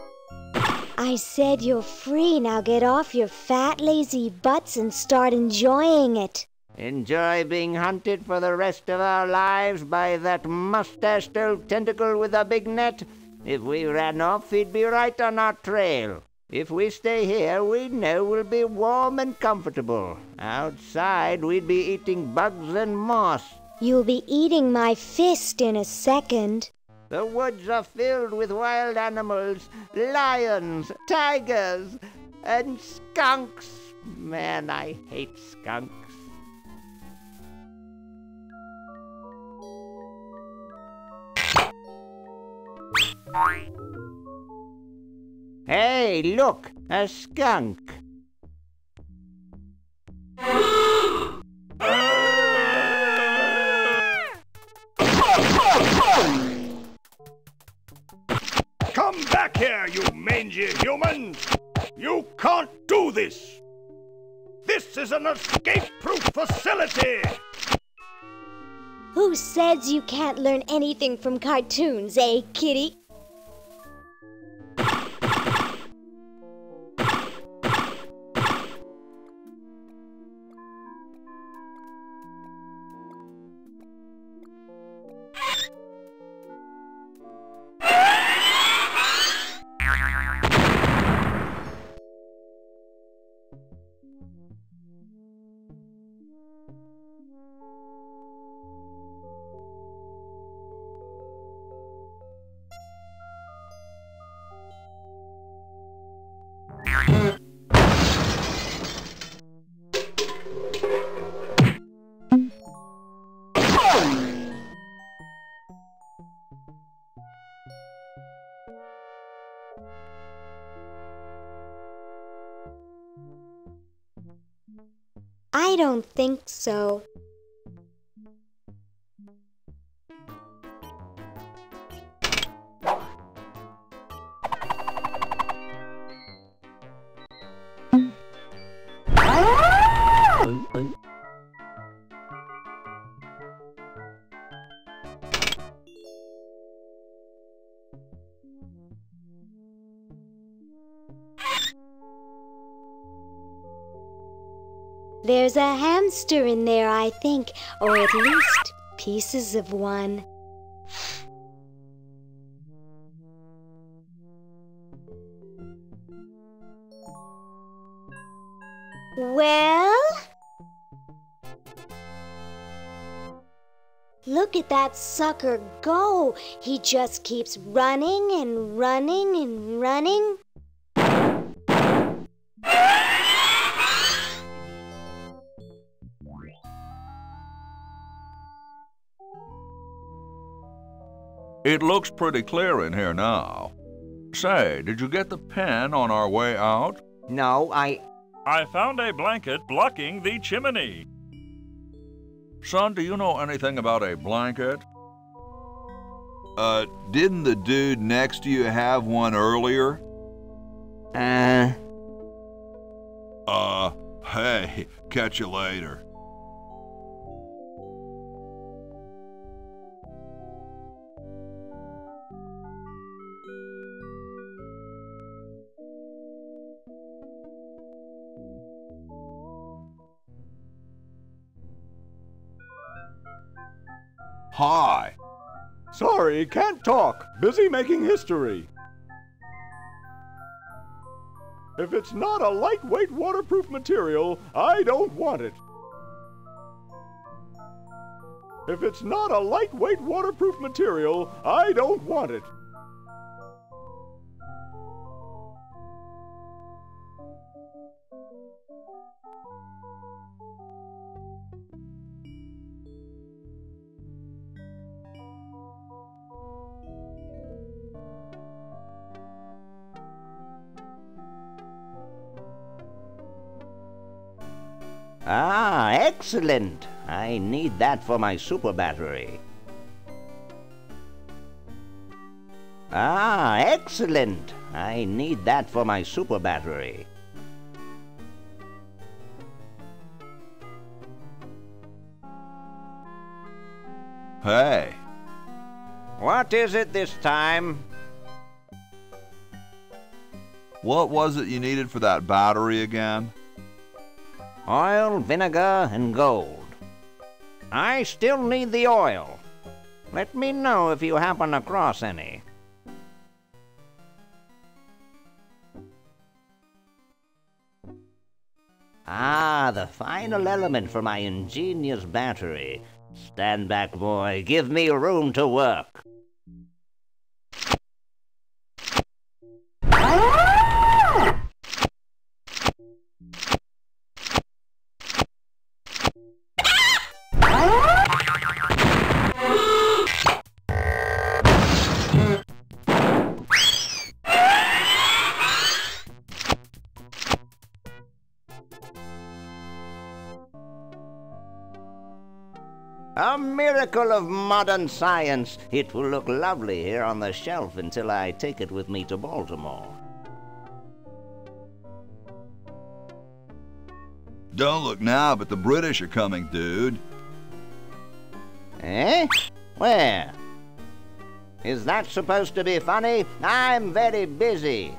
S3: I said you're free. Now get off your fat, lazy butts and start enjoying it.
S6: Enjoy being hunted for the rest of our lives by that mustached old tentacle with a big net? If we ran off, he'd be right on our trail. If we stay here, we know we'll be warm and comfortable. Outside, we'd be eating bugs and moss.
S3: You'll be eating my fist in a second.
S6: The woods are filled with wild animals, lions, tigers, and skunks. Man, I hate skunks. Hey, look, a skunk.
S14: Come back here, you mangy humans! You can't do this! This is an escape-proof facility!
S3: Who says you can't learn anything from cartoons, eh, kitty? I don't think so. There's a hamster in there, I think, or at least pieces of one. Well? Look at that sucker go! He just keeps running and running and running.
S4: It looks pretty clear in here now. Say, did you get the pen on our way out?
S6: No, I
S10: found a blanket blocking the chimney.
S4: Son, do you know anything about a blanket? Didn't the dude next to you have one earlier? Hey, catch you later. Hi.
S14: Sorry, can't talk. Busy making history. If it's not a lightweight waterproof material, I don't want it. If it's not a lightweight waterproof material, I don't want it.
S6: Ah, excellent. I need that for my super battery. Ah, excellent. I need that for my super battery.
S4: Hey.
S6: What is it this time?
S4: What was it you needed for that battery again?
S6: Oil, vinegar, and gold. I still need the oil. Let me know if you happen across any. Ah, the final element for my ingenious battery. Stand back, boy. Give me room to work. A miracle of modern science. It will look lovely here on the shelf until I take it with me to Baltimore.
S4: Don't look now, but the British are coming, dude.
S6: Eh? Where? Is that supposed to be funny? I'm very busy.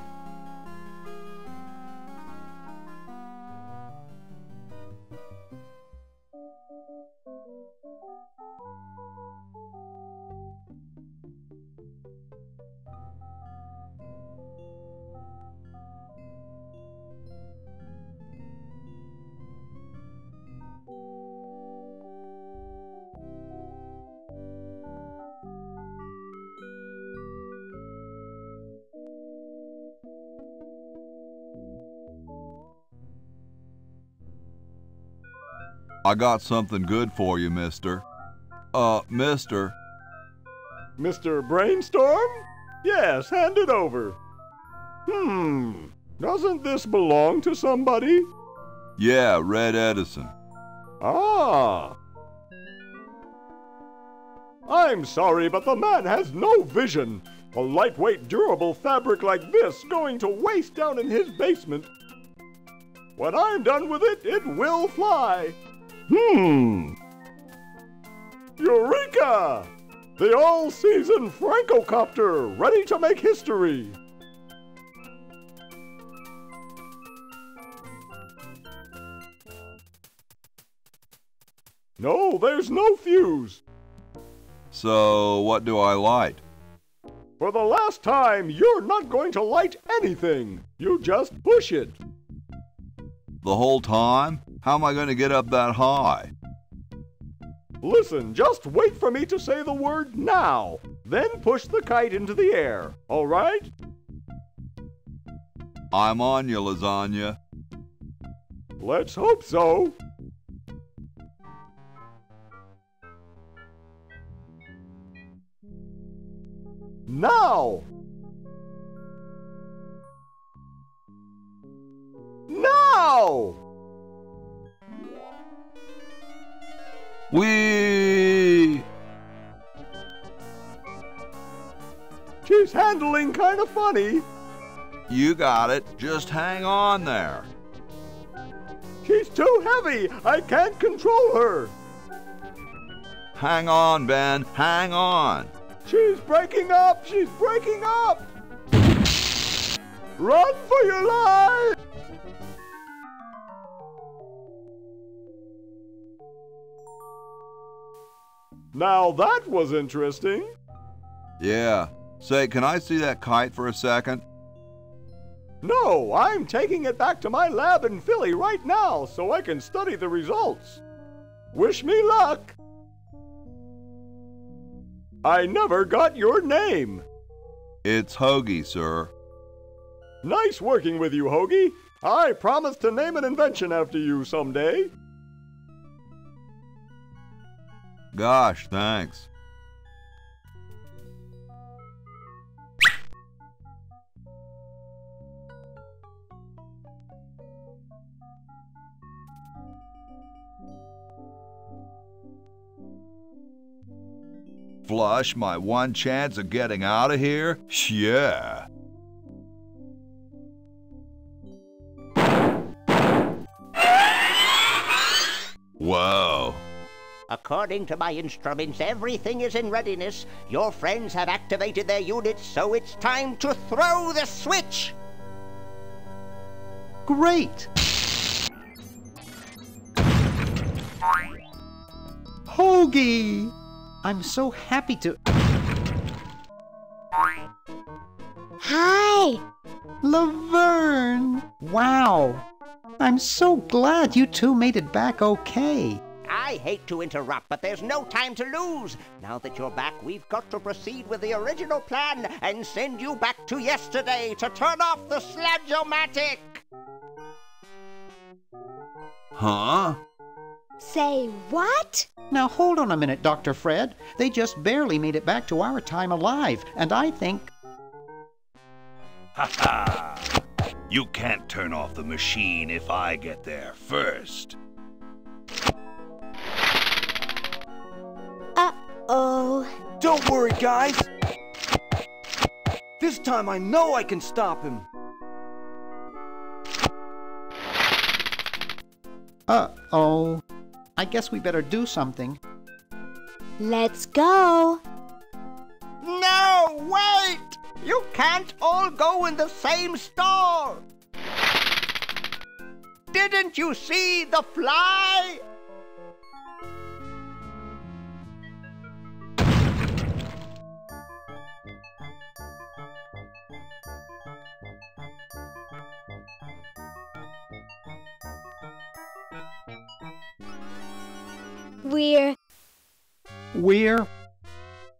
S4: I got something good for you, mister. Mister.
S7: Mr. Brainstorm? Yes, hand it over. Doesn't this belong to somebody?
S4: Yeah, Red Edison.
S7: Ah. I'm sorry, but the man has no vision. A lightweight, durable fabric like this going to waste down in his basement. When I'm done with it, it will fly. Eureka! The all-season Francocopter, ready to make history. No, there's no fuse.
S4: So, what do I light?
S7: For the last time, you're not going to light anything. You just push it.
S4: The whole time? How am I going to get up that high?
S7: Listen, just wait for me to say the word now. Then push the kite into the air, all right?
S4: I'm on you, lasagna.
S7: Let's hope so. Now! Now!
S4: Whee!
S7: She's handling kind of funny.
S4: You got it. Just hang on there.
S7: She's too heavy. I can't control her.
S4: Hang on, Ben. Hang on.
S7: She's breaking up! She's breaking up! Run for your life! Now that was interesting.
S4: Yeah. Say, can I see that kite for a second?
S7: No, I'm taking it back to my lab in Philly right now so I can study the results. Wish me luck! I never got your name.
S4: It's Hoagie, sir.
S7: Nice working with you, Hoagie. I promise to name an invention after you someday.
S4: Gosh, thanks. Flush, my one chance of getting out of here? Yeah. Whoa.
S6: According to my instruments, everything is in readiness. Your friends have activated their units, so it's time to throw the switch!
S5: Great! Hoagie! I'm so happy to...
S3: Hi!
S5: Laverne! Wow! I'm so glad you two made it back okay.
S6: I hate to interrupt, but there's no time to lose. Now that you're back, we've got to proceed with the original plan and send you back to yesterday to turn off the Sludge-O-Matic.
S4: Huh?
S3: Say what?
S5: Now hold on a minute, Dr. Fred. They just barely made it back to our time alive, and I think...
S15: Ha ha! You can't turn off the machine if I get there first.
S3: Uh-oh.
S14: Don't worry, guys. This time I know I can stop him.
S5: Uh-oh. I guess we better do something.
S3: Let's go.
S6: No, wait! You can't all go in the same store! Didn't you see the fly?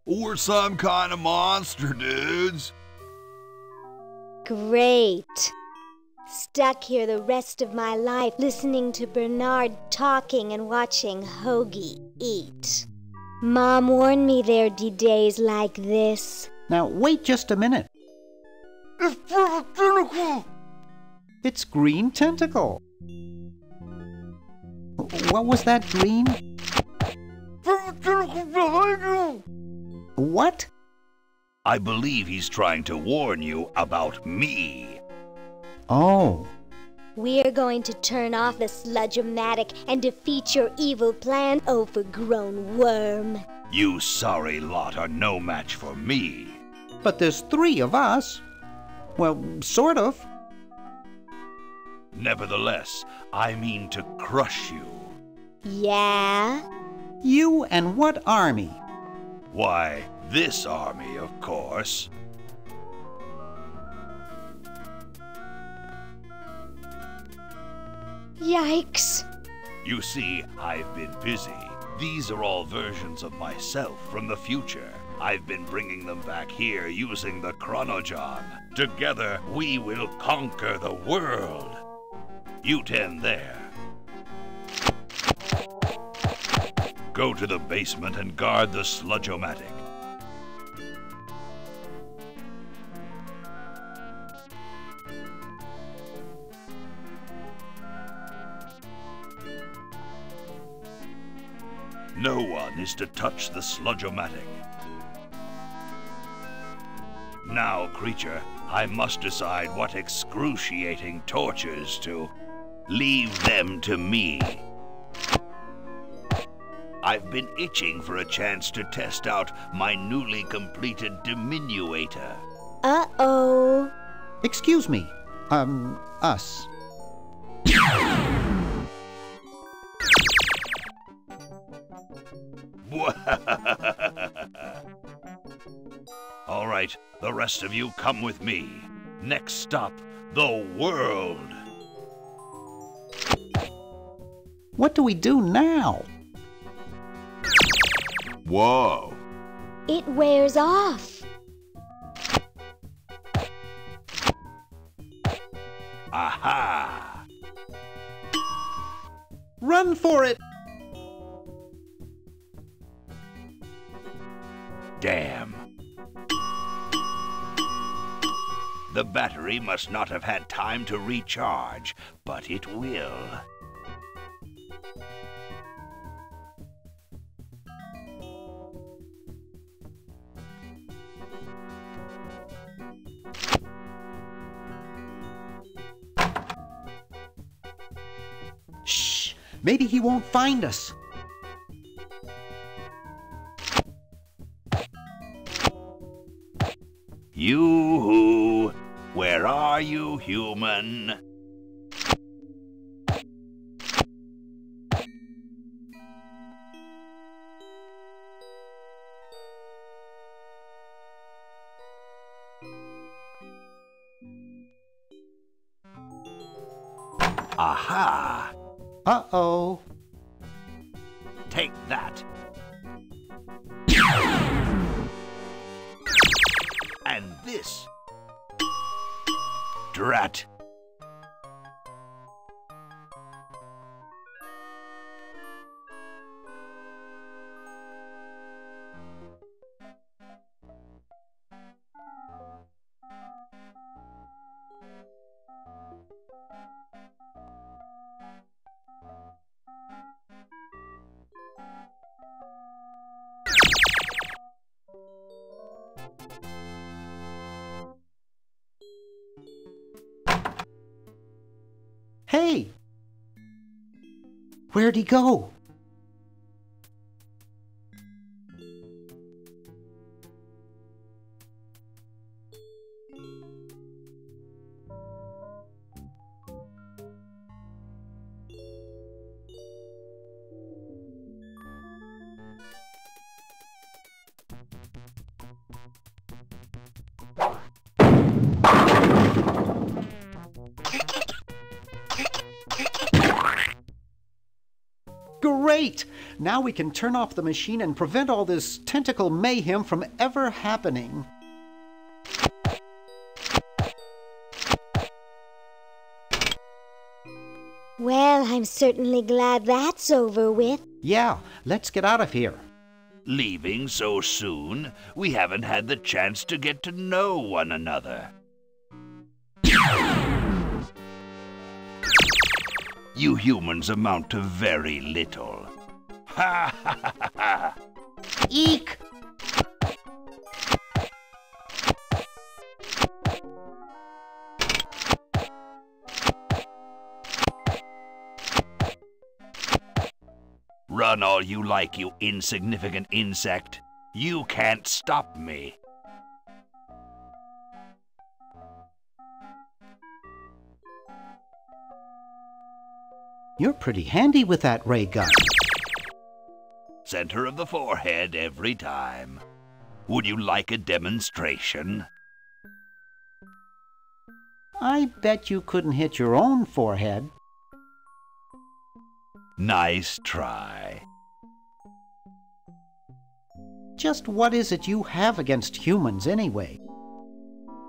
S4: We're some kind of monster, dudes.
S3: Great. Stuck here the rest of my life, listening to Bernard talking and watching Hoagie eat. Mom warned me there'd be days like this.
S5: Now, wait just a minute.
S7: It's perfect Tentacle!
S5: It's Green Tentacle. What was that, Green?
S7: Perfect Tentacle behind you!
S5: What?
S15: I believe he's trying to warn you about me.
S5: Oh.
S3: We're going to turn off the sludge-o-matic and defeat your evil plan, overgrown worm.
S15: You sorry lot are no match for me.
S5: But there's 3 of us. Well, sort of.
S15: Nevertheless, I mean to crush you.
S3: Yeah?
S5: You and what army?
S15: Why, this army, of course.
S3: Yikes.
S15: You see, I've been busy. These are all versions of myself from the future. I've been bringing them back here using the Chronojon. Together, we will conquer the world. You 10 there. Go to the basement and guard the sludge-o-matic. No one is to touch the sludge-o-matic. Now, creature, I must decide what excruciating tortures to leave them to me. I've been itching for a chance to test out my newly completed diminuator.
S3: Uh-oh.
S5: Excuse me. Us.
S15: All right, the rest of you come with me. Next stop, the world.
S5: What do we do now?
S4: Whoa.
S3: It wears off.
S15: Aha!
S5: Run for it!
S15: Damn. The battery must not have had time to recharge, but it will.
S5: Shh! Maybe he won't find us.
S15: You-hoo! Where are you, human? Aha!
S5: Uh-oh.
S15: Take that. And this. Drat.
S5: Hey! Where'd he go? Great! Now we can turn off the machine and prevent all this tentacle mayhem from ever happening.
S3: Well, I'm certainly glad that's over with.
S5: Yeah, let's get out of here.
S15: Leaving so soon? We haven't had the chance to get to know one another. You humans amount to very little. Ha ha ha ha!
S5: Eek!
S15: Run all you like, you insignificant insect. You can't stop me.
S5: You're pretty handy with that ray gun.
S15: Center of the forehead every time. Would you like a demonstration?
S5: I bet you couldn't hit your own forehead.
S15: Nice try.
S5: Just what is it you have against humans anyway?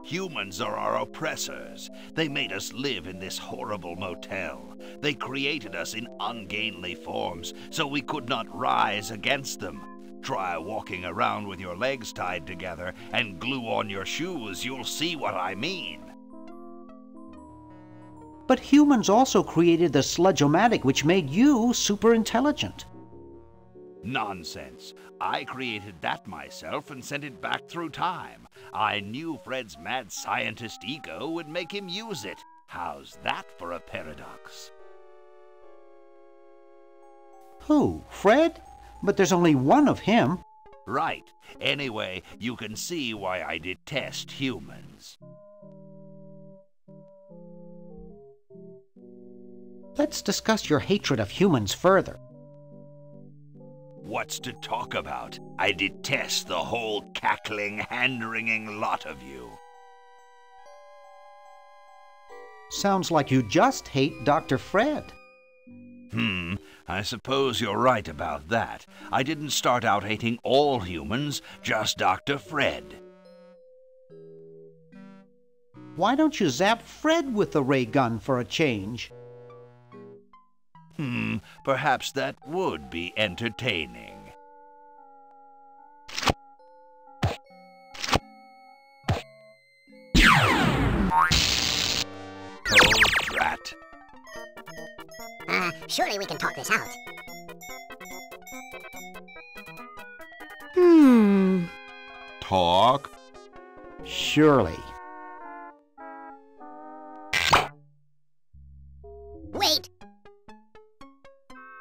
S15: Humans are our oppressors. They made us live in this horrible motel. They created us in ungainly forms, so we could not rise against them. Try walking around with your legs tied together and glue on your shoes. You'll see what I mean.
S5: But humans also created the sludge-o-matic, which made you super intelligent.
S15: Nonsense. I created that myself and sent it back through time. I knew Fred's mad scientist ego would make him use it. How's that for a paradox?
S5: Who, Fred? But there's only one of him.
S15: Right. Anyway, you can see why I detest humans.
S5: Let's discuss your hatred of humans further.
S15: What's to talk about? I detest the whole cackling, hand-wringing lot of you.
S5: Sounds like you just hate Dr. Fred.
S15: I suppose you're right about that. I didn't start out hating all humans, just Dr. Fred.
S5: Why don't you zap Fred with the ray gun for a change?
S15: Perhaps that would be entertaining. Oh, drat.
S21: Surely we can talk this out.
S4: Talk?
S5: Surely.
S21: Wait!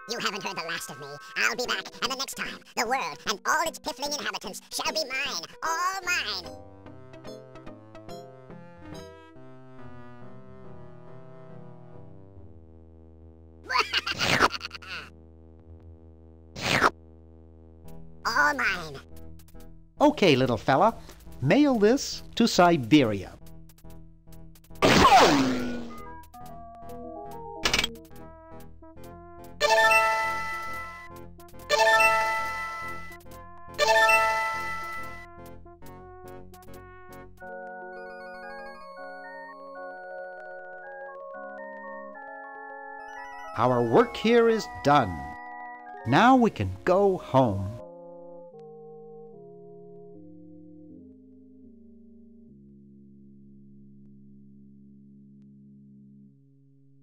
S21: You haven't heard the last of me. I'll be back, and the next time, the world and all its piffling inhabitants shall be mine. All mine! All mine.
S5: Okay, little fella. Mail this to Siberia. Our work here is done. Now we can go home.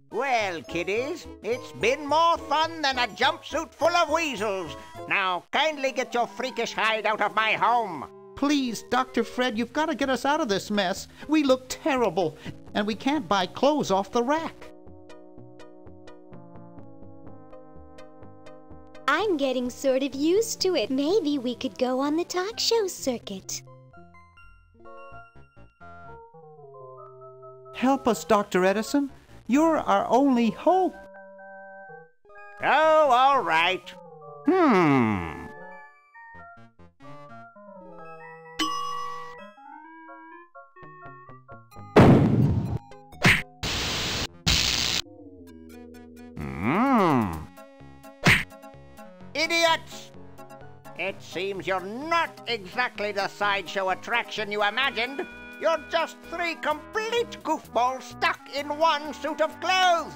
S6: Well, kiddies, it's been more fun than a jumpsuit full of weasels. Now, kindly get your freakish hide out of my home.
S5: Please, Dr. Fred, you've got to get us out of this mess. We look terrible, and we can't buy clothes off the rack.
S3: I'm getting sort of used to it. Maybe we could go on the talk show circuit.
S5: Help us, Dr. Edison. You're our only hope.
S6: Oh, all right. Idiots! It seems you're not exactly the sideshow attraction you imagined. You're just three complete goofballs stuck in one suit of clothes.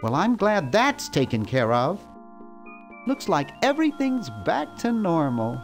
S5: Well, I'm glad that's taken care of. Looks like everything's back to normal.